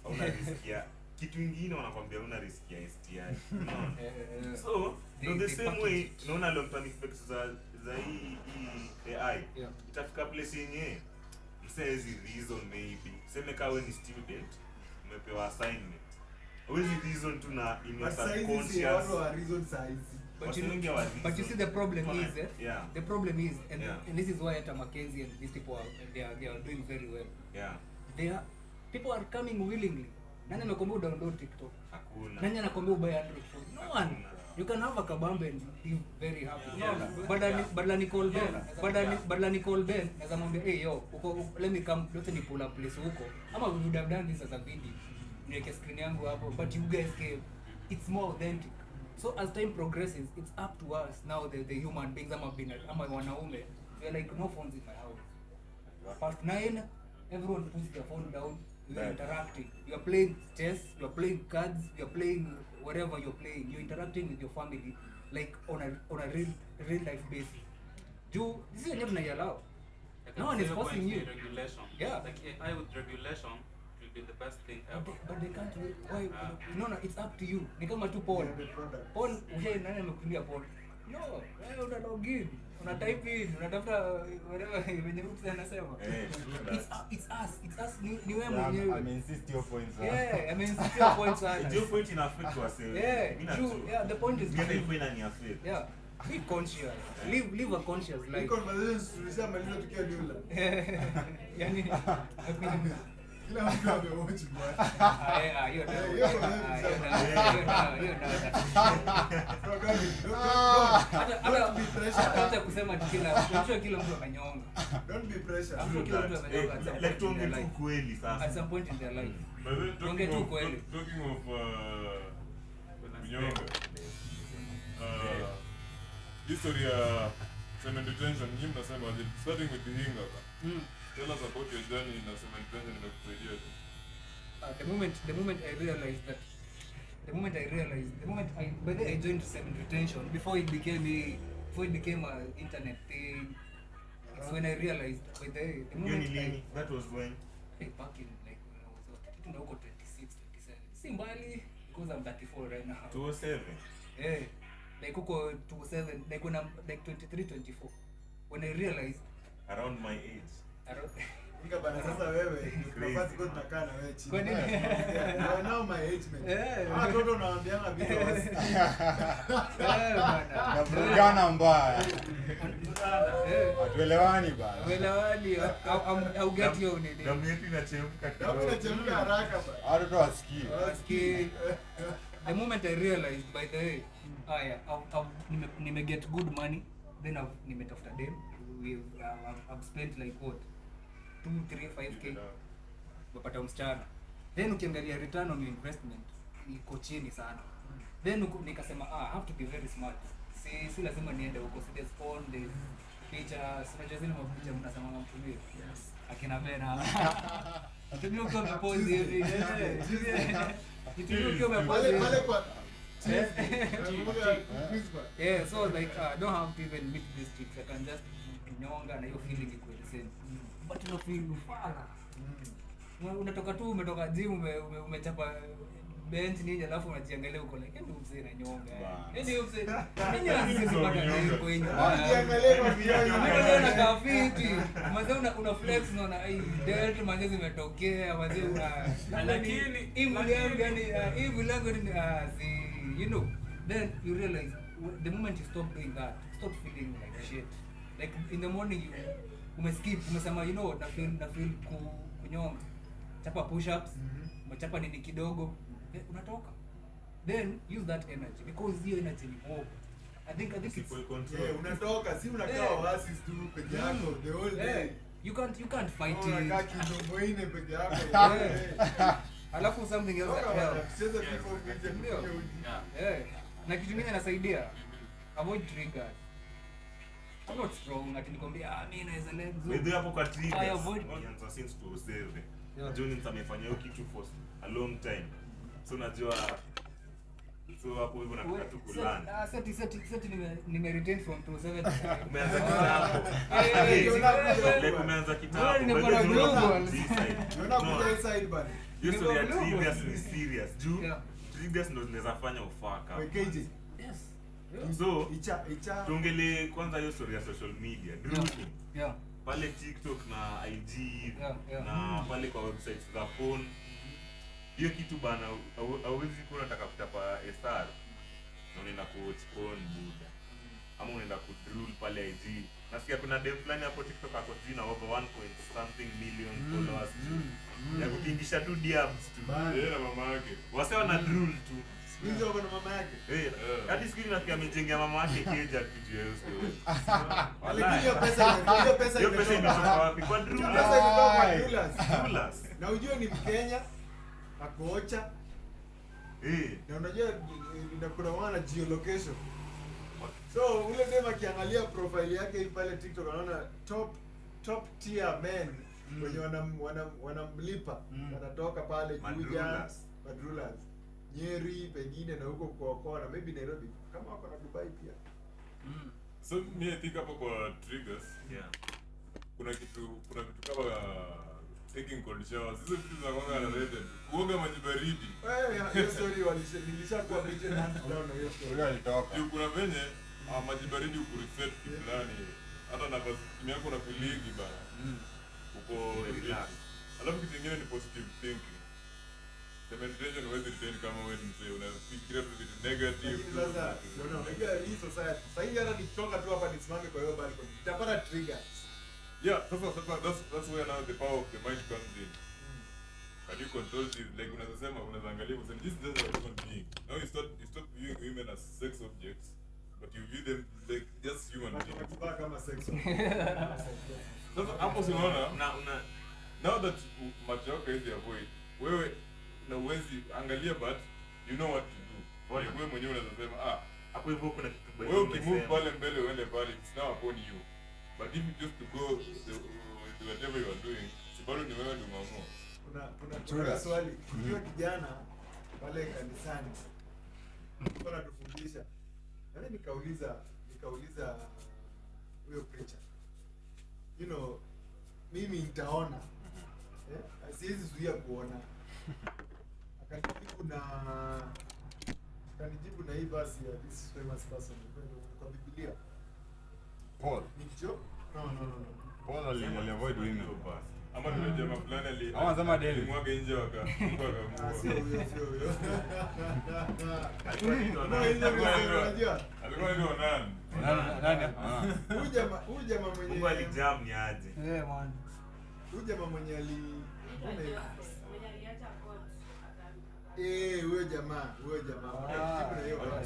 Hauna riskia. Kitu ingine wanakwambia una riskia STI. Unaona? So, no the same way unaona long term effects za hii AI. Yeah. Itafika place yenye msezi reason maybe. Sema kama wewe ni student, umepewa assignment. Huwezi reason tu na in your But saizi si subconscious. watu wa reason saizi. But you see the problem is Yeah. the problem is and this is why at Mackenzie and these people they are doing very well. Yeah. People are coming willingly. Nani anakuambia download TikTok? Hakuna. Nani anakuambia ubuy Android phone? No one. You can have a kabambe and be very happy. Badala Nicole Ben, naweza mwambia, hey yo, let me come, let's pull up place huko. Ama we would have done this as a video. Niweke screen yangu hapo, but you guys came. It's more authentic. So as time progresses, it's up to us now, the human beings, ama wanaume. We're like, no phones in my house. Past 9, everyone puts their phone down. You're interacting. You're playing chess. You're playing cards. You're playing whatever you're playing. You're interacting with your family, like on a real life basis. This is what you allow. No one is forcing you. Regulation. Yeah. Like AI with regulation will be the best thing ever. But they can't. Why? No, it's up to you. Ni kama tu Paul. Paul, nani amekulia Paul? No, wewe una login, una type in, unatafuta whatever venye mtu anasema. It's us. Ni wewe mwenyewe. I insist your points. Yeah, I mean insist your points are. Your point in affect yourself. Yeah, the point is Get point in affect. yeah. Be conscious. Live a conscious Hii life. conversations tulishamaliza tukiwa Newla. Yani Kila mtu amewatch bwana. hiyo So don't be pressure. hata kusema kila mtu amenyonga. Don't be pressure. I'm sure kila mtu amenyonga at some Like point in their tuongee tu life. kweli At sasa. some point in their life. But then Tuongee tu kweli. talking of Mnyonge, history ya cement detention, nyinyi mnasema starting with the Hinga. Tell us about your journey in cement detention imekusaidia tu. The moment I realized by the I joined cement retention before it became a internet thing. It's when I realized by the moment That was when back in like when I was I think 26, 27. Si mbali because I'm 34 right now. 207. Yeah. Like uko 27, like when I'm like 23, 24. When I realized Around my age. Inga bana sasa wewe tunapata kwa tunakaa na wewe chini. Kwa nini? You are now my age mate. Yeah. Watoto naambianga vitu wasi. Na vijana mbaya. sana. Hatuelewani bana. Welawani au get your nini. Damu yetu inachemka Damu inachemka haraka bana. Hata tu asikie. Aski the moment I realized by the way, nime get good money, then nimetafuta dem. I've spent like what 2, 3, 5k. Bapata msichana. Then ukiangalia return on your investment iko chini sana. Then nikasema I have to be very smart. Si lazima niende huko, si there's all this picha, sinaje zile mapicha mnasema mtumie. Yes. Akina Bena. Atumio kwa propose hivi. Atumio kwa propose. Pale kwa Yeah, so like I don't have to even meet these chicks. I can just nyonga na hiyo feeling iko the same. But you feel ufala. Unatoka tu umetoka gym umechapa bench nini alafu unajiangalia uko like ndio mzee na nyonga. Ndio mzee. Mimi lazima sipata ndio kwenye. Unajiangalia kwa vioo. Mimi na kafiti. Mazee una flex unaona ai delta mazee zimetokea mazee una Lakini hivi lango ni you know, then you realize the moment you stop doing that, stop feeling like shit. Like in the morning you umesema you know na feel kunyonga. Chapa push ups, machapa nini kidogo, unatoka. Then use that energy because hiyo energy ni more. I think it's Yeah, unatoka, si unakaa oasis tu peke yako the whole day. You can't fight it. Unakaa kidogo ine peke yako. Alafu something else that helps. Cheza people picha Ndio. ndio. Yeah. Na kitu kingine nasaidia avoid triggers. I'm not strong ati nikwambia mimi naweza let go. Wewe hapo kwa triggers. I avoid Unaanza since to save. Yeah. Johnny amefanya hiyo kitu for a long time. So unajua hapo hivyo nataka tu kulana. Seti nime retain from 27. Umeanza kitambo. Like umeanza kitambo. Nilikuwa na global. Unakuja inside bana. Hiyo story ya Global. triggers ni serious. Juu Yeah. triggers ndo zinaweza fanya ufaka. KJ. Yes. So Icha. tuongelee kwanza hiyo story ya social media. Drooling. Yeah. Pale TikTok na IG Yeah. na pale kwa websites za phone. Hiyo kitu bana hauwezi kuwa unataka kutapa SR na unaenda kuwatch porn buda. Ama unaenda kudrool pale IG. Nasikia kuna dem fulani hapo TikTok ako na over 1.something million followers. Ya kukingisha tu diabs tu. Yeye na mama yake. Wase wana drool tu. Hizo wako na mama yake. Hadi siku ile nafikia amejengea mama yake keja kitu hiyo story. Lakini hiyo pesa Hiyo pesa imetoka wapi? Kwa drool. Pesa ilitoka kwa dollars. Dollars. Na ujue ni Mkenya akoocha na unajua kuna wana geolocation. So ule dem akiangalia profile yake hivi pale TikTok anaona top tier men wenye wanamlipa wanatoka pale Juja, Madrulas, Nyeri pengine na huko kwa na maybe Nairobi kama wako na Dubai pia. So mimi I think hapo kwa triggers. Yeah. Kuna kitu kama taking cold showers. Hizo vitu zinakuwa related. Kuoga maji baridi. Hiyo story nilishakuwa picha na down na hiyo story. Ule alitoka. Juu kuna venye maji baridi ukureset fulani. Hata na basi yako na kuligi bana. Uko relax. Alafu kitu kingine ni positive thinking. The meditation huwezi retain kama wewe ni mzee unafikiria tu vitu negative. Sasa unajua hii society. Sasa hivi hata nikitoka tu hapa nisimame kwa hiyo balcony. Nitapata triggers. Yeah, that's where now the power of the mind comes in. Can you control this? Like unaweza angalia useme this is just a human being. Now you stop viewing women as sex objects, but you view them like just human beings. Tunakubaa kama sex. Sasa hapo unaona now that macho yako hizi avoid wewe na uwezi angalia but you know what to do. Wewe mwenyewe unaweza sema Hapo hivyo kuna kitu bado. wewe ukimove pale mbele uende pale it's now upon you. But if you just to go with whatever you are doing, bado ni wewe ndio umeamua. Kuna swali. Ukiwa kijana pale kanisani alikuwa anatufundisha. Na nikauliza huyo preacher. You know, mimi nitaona. Siwezi zuia kuona. Akanijibu na hii basi ya this famous person kwa Biblia. Paul. Nikicho? No. Paul aliavoid women. Ama ndio jamaa fulani Ama sema David. alimwaga nje waka. Sio huyo. Alikuwa ndio nani? Nani? Huyu jamaa mwenye Mungu alijam ni aje. Man. huyu jamaa mwenye huyo jamaa.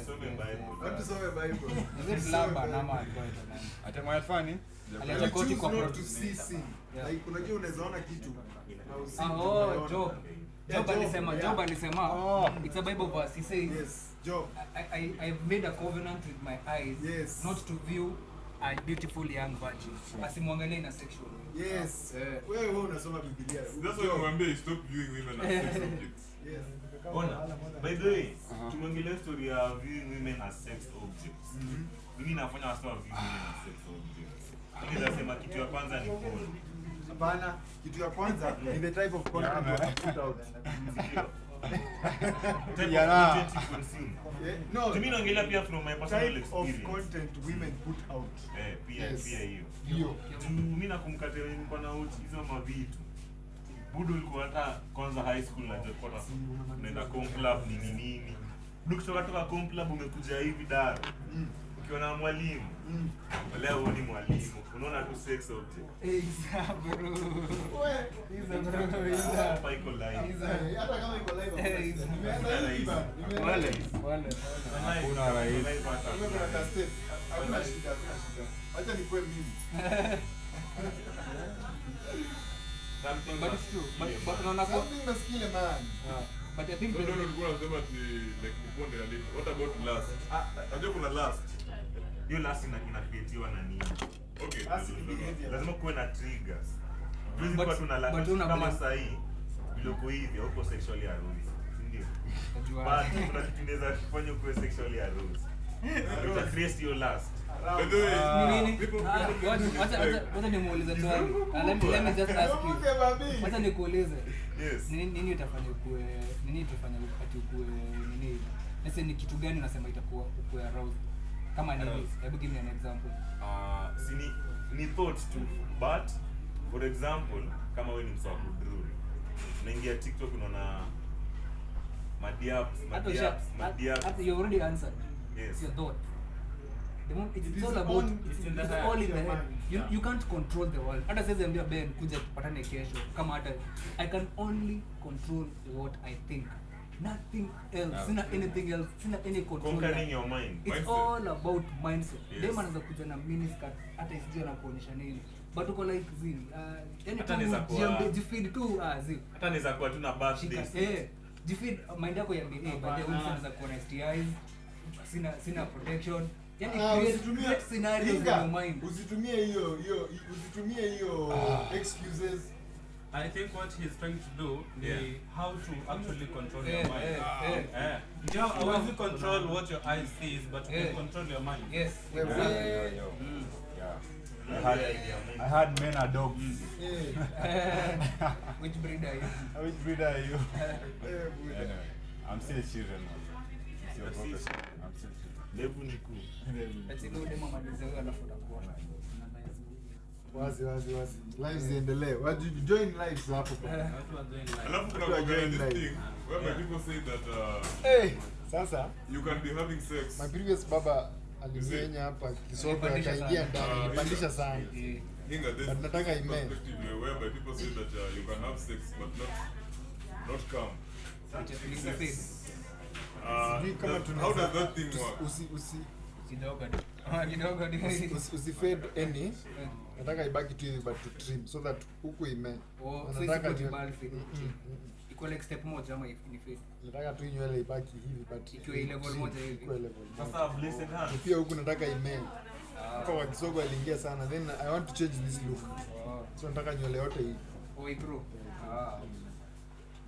Some Bible. Watu some Bible. Is it Lamba nama alikuwa nani? Atemwa fani? Aliacha koti kwa not pro- to see sin. Yeah. Like unajua unaweza ona kitu na usi. Job. Yeah, Job alisema Oh. it's a Bible verse. He says Yes, Job. I've made a covenant with my eyes Yes. not to view a beautiful young virgin. Asimwangalie na sexual way. Yes. Yeah. Wewe unasoma Biblia. That's why mwambie stop viewing women as sex objects. Yes. Ona, by the way, tumeongelea story ya viewing women as sex objects. Mimi nafanya watu wa viewing women as sex objects. Mimi nasema kitu ya kwanza ni porn. Hapana, kitu ya kwanza ni the type of content you put out. Type Yeah. of content you consume. No, Mimi naongelea pia from my personal type of experience. content women put out. Pia Yes. hiyo. Hiyo. Mimi nakumbuka tena nilikuwa na uchi hizo mavitu. Budo ulikuwa hata kwanza high school na jepota. Unaenda com club nini. Ukitoka toka com club umekuja hivi dar. Ukiona mwalimu. Leo huoni mwalimu. Unaona tu sex object. Hapa iko live. Hata kama iko live. Hey, Nimeenda hivi ba. Wale. Hakuna rahisi. Kuna cassette. Hakuna shida. Acha nikuwe mimi. But it's true. But unaona kwa Something maskile man. but I think No, tulikuwa tunasema ati like uponde na nini. What about lust? Unajua kuna lust. Hiyo last inakreatiwa na nini? Okay. Lust ni behavior. Lazima kuwe na triggers. Tuwezi But- kuwa tuna but una kama blame. saa hii vile uko hivi huko sexually aroused. Ndio. unajua But kuna kitu inaweza kufanya ukuwe sexually aroused. Uta create your lust. By the way, nini? Wacha nimuulize swali. Let me just ask you. Okay babi. Wacha nikuulize. yes. Nini utafanya ukue nini? Sasa ni kitu gani unasema itakuwa ukue aroused? Kama nini? Aroused. Hebu give me an example. Ni thoughts tu, but for example kama wewe ni mswa kudraw unaingia TikTok unaona madiaps You already answered. yes Your thought. The moment It it's is all about on- it's in the it's head. all in the head. Yeah. You can't control the world. Hata sasa ambia Ben kuja tupatane kesho kama hata I can only control what I think. Nothing else. Sina anything else. Sina any control. conquering your mind. It's Mindset. all about mindset. Yes. Dem anaweza kuja na miniskirt hata isijui anakuonyesha nini. But uko like zini. Yani Hata naweza kuwa- jifeed tu zi. Hata naweza kuwa tu na birthday. Jifeed mind yako ya mbele baadaye unaweza kuwa na STIs. Sina protection. Yani create scenarios in your mind. Usitumie hiyo excuses. I think what he's trying to do Yeah. is how to actually control your mind. Yeah. Ndio hauwezi control what your eyes sees, but you Yeah. can control your mind. Yes. Yeah. I had men are dogs. Which breed are you? Which breed are you? Anyway, I'm still children. I'm still children. Levu ni kuu. Let's see go demo maliza huyo alafu utakuwa. Wazi. Lives ziendelee. Watu join lives hapo. Watu wa join life. Alafu kuna People are kuna joining this live. thing where people say that Hey, sasa you can be having sex. my previous baba alimenya hapa Kisoko akaingia ndani, alipandisha sana. Hinga, there's But nataka this ime. perspective whereby people say that you can have sex but not come. Sijui kama How does that thing work? Kidogo ndio. Usifade any. Nataka ibaki tu hivi but to trim so that huku ime. Oh, so Nataka it's tu- about fade. Iko like step moja ama ni fade. nataka tu nywele ibaki hivi but Ikiwa level moja hivi. Ikiwa level moja. Sasa blessed hand. Pia huku nataka ime. Kwa Kisogo aliingia sana then I want to change this look. So nataka nywele yote hii. Oh, igro.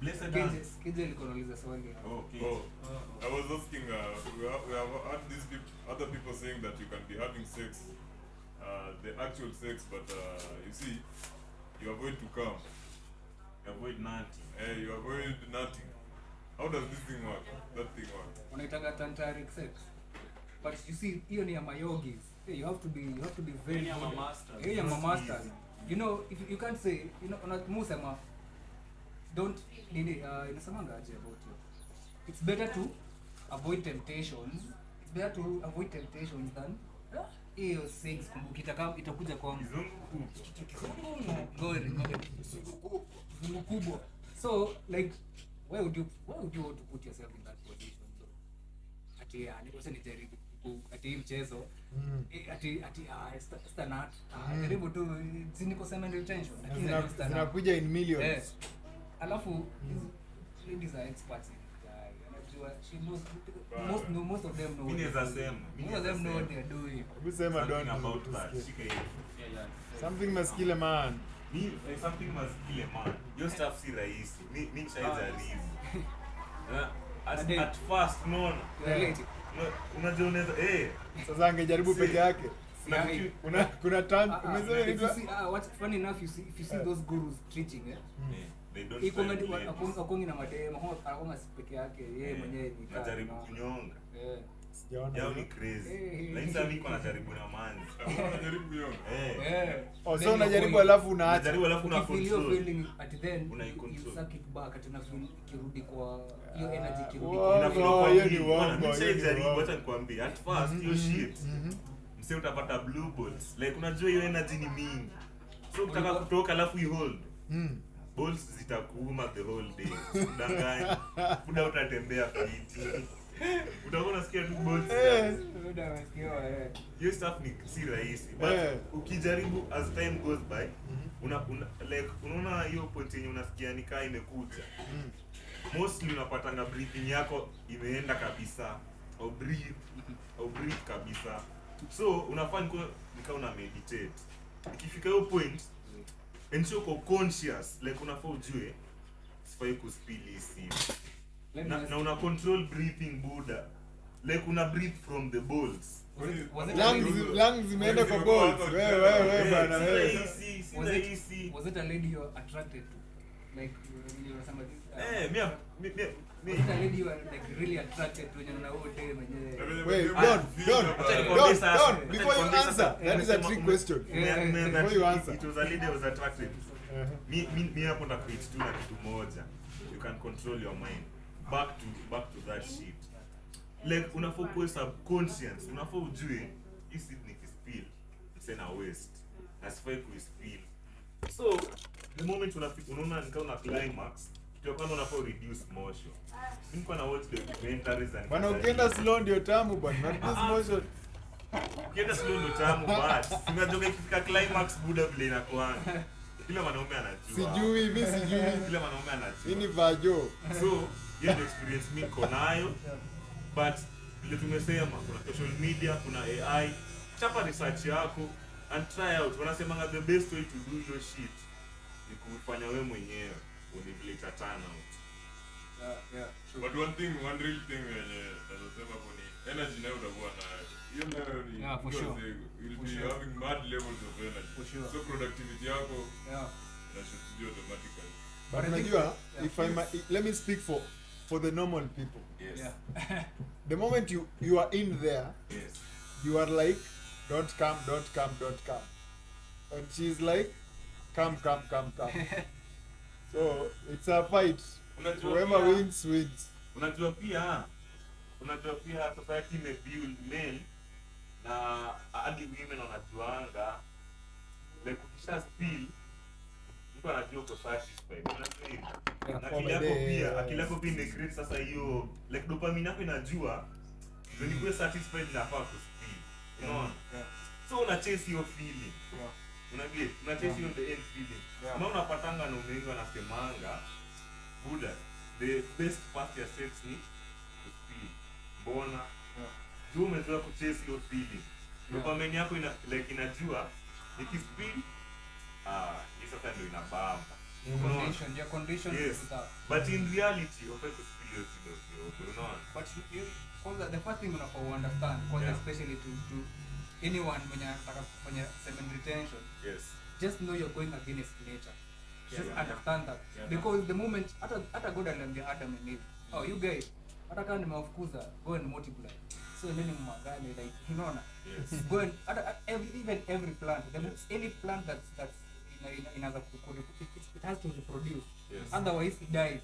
Blessed hand. Kije ilikuwa nauliza swali. Okay. Oh, I was asking. We have had these other people saying that you can be having sex, the actual sex, but you see, you avoid to come. Avoid nothing. You avoid nothing. How does this thing work? That thing work? Unaitanga tantric sex. But you see, hiyo ni ya mayogis. Hey, you have to be very Hiyo ni ya good. mamasters. Hiyo ya mamasters. you know, if you can't say, you know, musema don't inasemanga aje about you. It's better to avoid temptations. It's better to avoid temptations than hiyo things kumbuka itakuja kwangu. Ngori zungu kubwa. So like why would you want to put yourself in that position? So nikosa nijaribu ati hii mchezo ati stanat jaribu tu niko sema retention lakini zinakuja in millions. Alafu these ladies are experts in most of them know. Mimi naweza sema. Most of them know what they're doing. Hebu sema don't about that. Shika hiyo. something must kill a man. Something must kill a man. Your stuff si rahisi. Mimi shaiza at first no. Unajua unaweza Sasa angejaribu peke yake. Kuna time umesema what's funny enough, if you see those gurus preaching they don't akongi na madema akonga peke yake yeye mwenyewe ni najaribu kunyonga. sijaona. Yao ni crazy. Lakini sasa mimi najaribu na manzi. Unajaribu kunyonga. So unajaribu alafu unaacha. Unajaribu alafu una control. feeling at then Una you control. suck it back at na feel kirudi kwa hiyo energy kirudi Wow. Inaflow hiyo kwa ni mwili. uongo, Mimi hiyo ni shajaribu uongo. hata nikwambie at first hiyo shit. Mse utapata blue balls. Like unajua hiyo energy ni mingi. So ukitaka kutoka alafu you hold. Balls zitakuuma the whole day. Udanganya. Muda utatembea fiti. Utakuwa unasikia tu balls. Hiyo stuff ni si rahisi. But ukijaribu as time goes by, unaona hiyo point yenye unasikia ni kaa imekuja. Mostly unapatanga breathing yako imeenda kabisa. Au breathe kabisa. So unafanya nika una meditate. Ikifika hiyo point ensure uko conscious, like unafaa ujue sifai kuspill hii. Na una control breathing buda. Like una breathe from the balls. Lungs zimeenda kwa balls. Wewe bana wewe. Was it a lady you're attracted to? Like you were somebody Me was it a lady you are like really attracted to when you're day mwenyewe? Wait, don't. Before you answer, that is a trick question. Before you answer. It was a lady I was attracted to. Me hapo na create tu na kitu moja. You can control your mind. Back to that shit. Like unafaa kuwa subconscious, unafaa ujue hii seed nikispill it's in a waste. Asifai kuispill. So the moment unaona nikao na climax, kitu kwanza unafaa reduce motion. Mimi kwa na watch documentaries and Bana ukienda slow ndio tamu bwana. Not this motion. Ukienda slow ndio tamu but unajoga ikifika climax buda vile inakuwa. Kila mwanaume anajua. Sijui. Kila mwanaume anajua. Hii ni vajo. So, hiyo ndio experience mimi niko nayo. But vile tumesema kuna social media, kuna AI, chapa research yako and try out. Wanasema the best way to do your shit ni kufanya wewe mwenyewe univleta turn out. But one real thing yenye nasema hapo ni energy nayo utakuwa nayo. Hiyo nayo ni for sure. You'll be having mad levels of energy. For sure. So productivity yako Yeah. should automatically. But unajua, let me speak for the normal people. Yes. Yeah. The moment you are in there, Yes. you are like, don't come. And she's like, come. So it's a fight. Unajua Whoever pia- wins. Unajua pia society imebuild men na hadi women wanajuanga like ukisha spill mtu anajua uko satisfied. Unajua hivi? Na akili yako pia imecreate sasa hiyo like dopamine yako inajua ndio nikuwe satisfied nafaa kuspill. Unaona? So una chase hiyo feeling. Unajua? Una chase hiyo the end feeling. Kama unapatanga na wengi wanasemanga Buddha, the best part ya sex ni kuspill. Mbona? Tu umezoea kuchase hiyo feeling. Dopamine yako inajua ikispill hii sasa ndio inabamba. Condition Yes. stuff. But in reality, offer to spill hiyo kidogo. Unaona? But the first thing unafaa understand, Yeah. especially to anyone mwenye anataka kufanya semen retention, Yes. just know you're going against nature. Just Yeah. understand that. Yeah. Because the moment hata God aliambia Adam and Eve, oh you guys, hata kama nimewafukuza, go and multiply. So nini mwagane like unaona? Yes. Go and even every plant, Yes. any plant that's inaanza it has to reproduce. Yes. Otherwise it dies.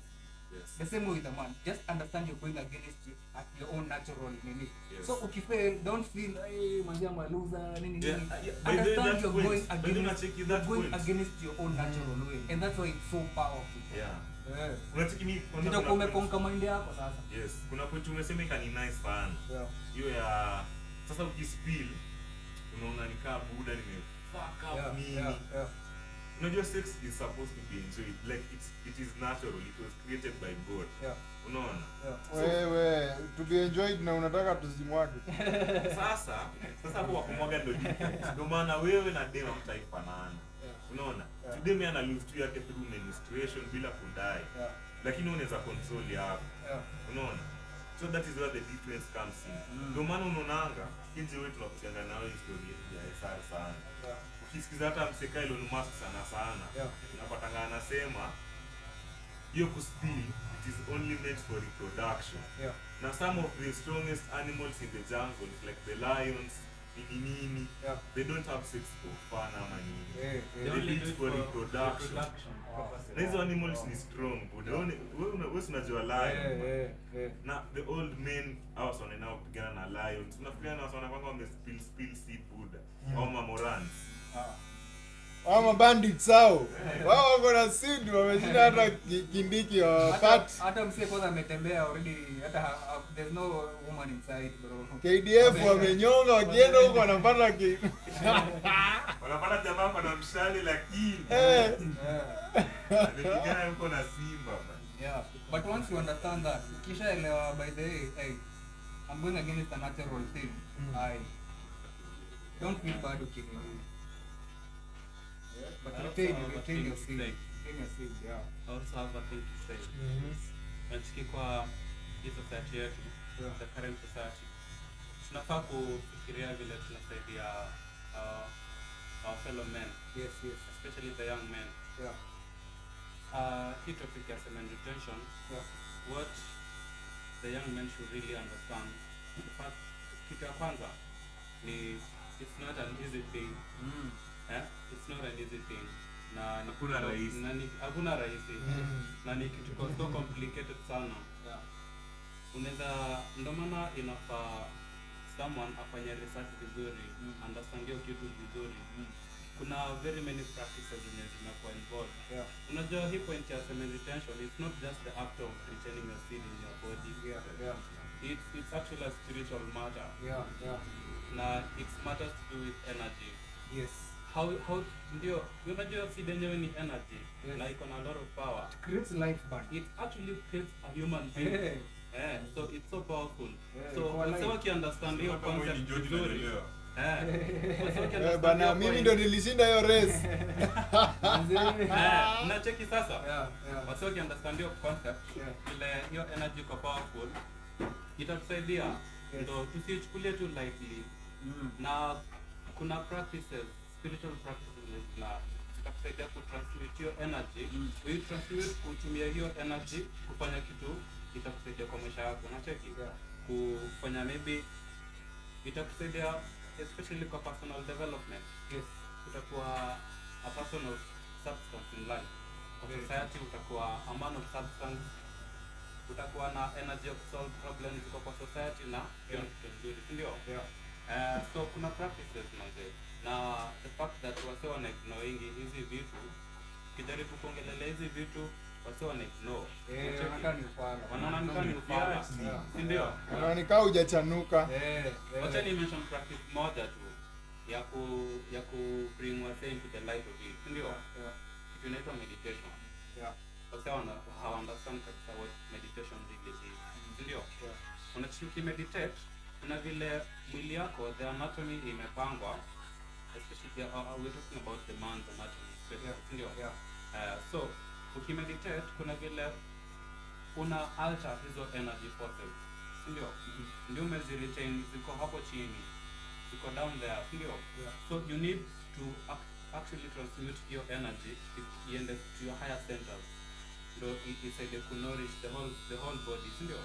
Yes. The same way with the man. Just understand you're going against you at your own natural limit. Yes. So ukifail, don't feel hey manjama loser nini Yeah, nini. yeah. By the way, Understand that you're point, going by the way, against nacheki that going point. against your own natural way. And that's why it's so powerful. Yeah. Yeah. Unacheki mimi kwanza Ndio kuna umekonka mind yako sasa. Yes, kuna point umesema ni nice sana. Yeah. Hiyo ya sasa ukispill unaona nikaa buda fuck up Yeah. nini. Yeah. Unajua sex is supposed to be enjoyed like it is natural. It was created by God. Yeah. Unaona? Yeah. Wewe to be enjoyed na unataka tuzimwage. Sasa hapo wakumwaga ndio difference. Ndio maana wewe na dem mtaifanana. Unaona? Yeah. Dem ana lose tu yake through menstruation bila kudai. Yeah. Lakini unaweza control yako. Yeah. Unaona? So that is where the difference comes in. Ndio maana unaonanga kinje wetu tunapigana nao historia ya SR sana. Yeah. Ukisikiza hata mseka Elon Musk sana. Yeah. Unapatanga anasema hiyo kuspill it is only meant for reproduction. Yeah. Now some of the strongest animals in the jungle like the lions, nini, Yeah. they don't have sex for fun ama nini. Yeah. They Yeah. only do it for reproduction. Na hizo animals ni strong. Wewe unajua lion. Yeah. Na the old men hawa wanaenda kupigana na lions. Unafikiria na wanaona kwamba spill seed buda au mamorans. Ama bandits hao. Wao wako na seed wameshinda hata kindiki wa pat. Hata msie kwanza ametembea already hata there's no woman inside bro. KDF wamenyonga wakienda huko wanapata Wanapata jamaa kwa na mshale lakini eh. anapigana huko na simba man. Yeah. But once you understand that, ukishaelewa by the way, hey, I'm going against a natural thing. I don't feel bad killing. But retain your seed. Retain your seed, yeah. I also have a thing to say. Nachiki kwa hii society yetu, the current society. Tunafaa kufikiria vile tunasaidia our fellow men, Yes. especially the young men. Yeah. Hii topic ya semen retention, Yeah. what the young men should really understand. First, kitu ya kwanza ni it's not an easy thing. It's not an easy thing. Hakuna rahisi. Hakuna rahisi. Na ni kitu so complicated sana. Yeah. Unaweza ndio maana inafaa someone afanye research vizuri, understand hiyo kitu vizuri. Kuna very many practices zinakuwa involved. Yeah. Unajua hii point ya semen retention, it's not just the act of retaining your seed in your body. Yeah. It's actually a spiritual matter. Yeah. Na it matters to do with energy. Yes. How ndio unajua seed yenyewe ni energy. Yes. Na iko na a lot of power. It creates life burn. It actually creates a human being. Hey. So it's so powerful. Yeah, So kwa once life. you understand hiyo Kama wewe ni concept George vizuri. unaelewa. Bana mimi ndo nilishinda hiyo race. Unacheki sasa? Yeah. Once you understand hiyo concept, ile hiyo energy iko powerful, itatusaidia. Ndio tusichukulie tu lightly. Na kuna practices, spiritual practices na itakusaidia kutransmit hiyo energy. We transmit kutumia hiyo energy kufanya kitu itakusaidia kwa maisha yako. Unacheki? Kufanya maybe itakusaidia especially kwa personal development. Yes. Utakuwa a person of substance in life. Kwa society utakuwa a man of substance. Utakuwa na energy of solve problems kwa society na hiyo ni kitu nzuri, ndio? Yeah. So kuna practices mazee. Na the fact that wase wana ignoring hizi vitu, kijaribu kuongelelea hizi vitu wase wana ignore. Wanaona ni kama ni ufala. Ndio? Unaonikaa hujachanuka. Wacha ni mention practice moja tu ya ku bring wase into the light of it. Ndio? Kitu inaitwa meditation. Wase hawa understand kabisa what meditation really is. Ndio? Unachuki meditate kuna vile mwili yako the anatomy imepangwa, especially we're talking about the man's anatomy, ndio? So ukimeditate kuna vile una alter hizo energy forces, ndio? Ndio umeziretain ziko hapo chini, ziko down there, ndio? So you need to actually transmute your energy iende to your higher centers, ndio isaidie ku nourish the whole body, ndio?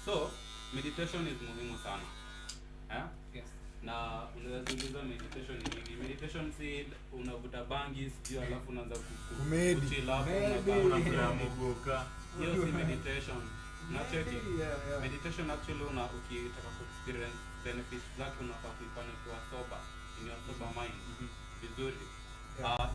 So meditation is muhimu sana. Yes. na unaweza jiuliza meditation ni nini. Meditation si unavuta bangi sio alafu unaanza kuchill hapo Unakula mogoka. hiyo si meditation. Nacheki meditation actually ukitaka ku experience benefits zake unafaa kuifanya ukiwa sober in your sober mind vizuri.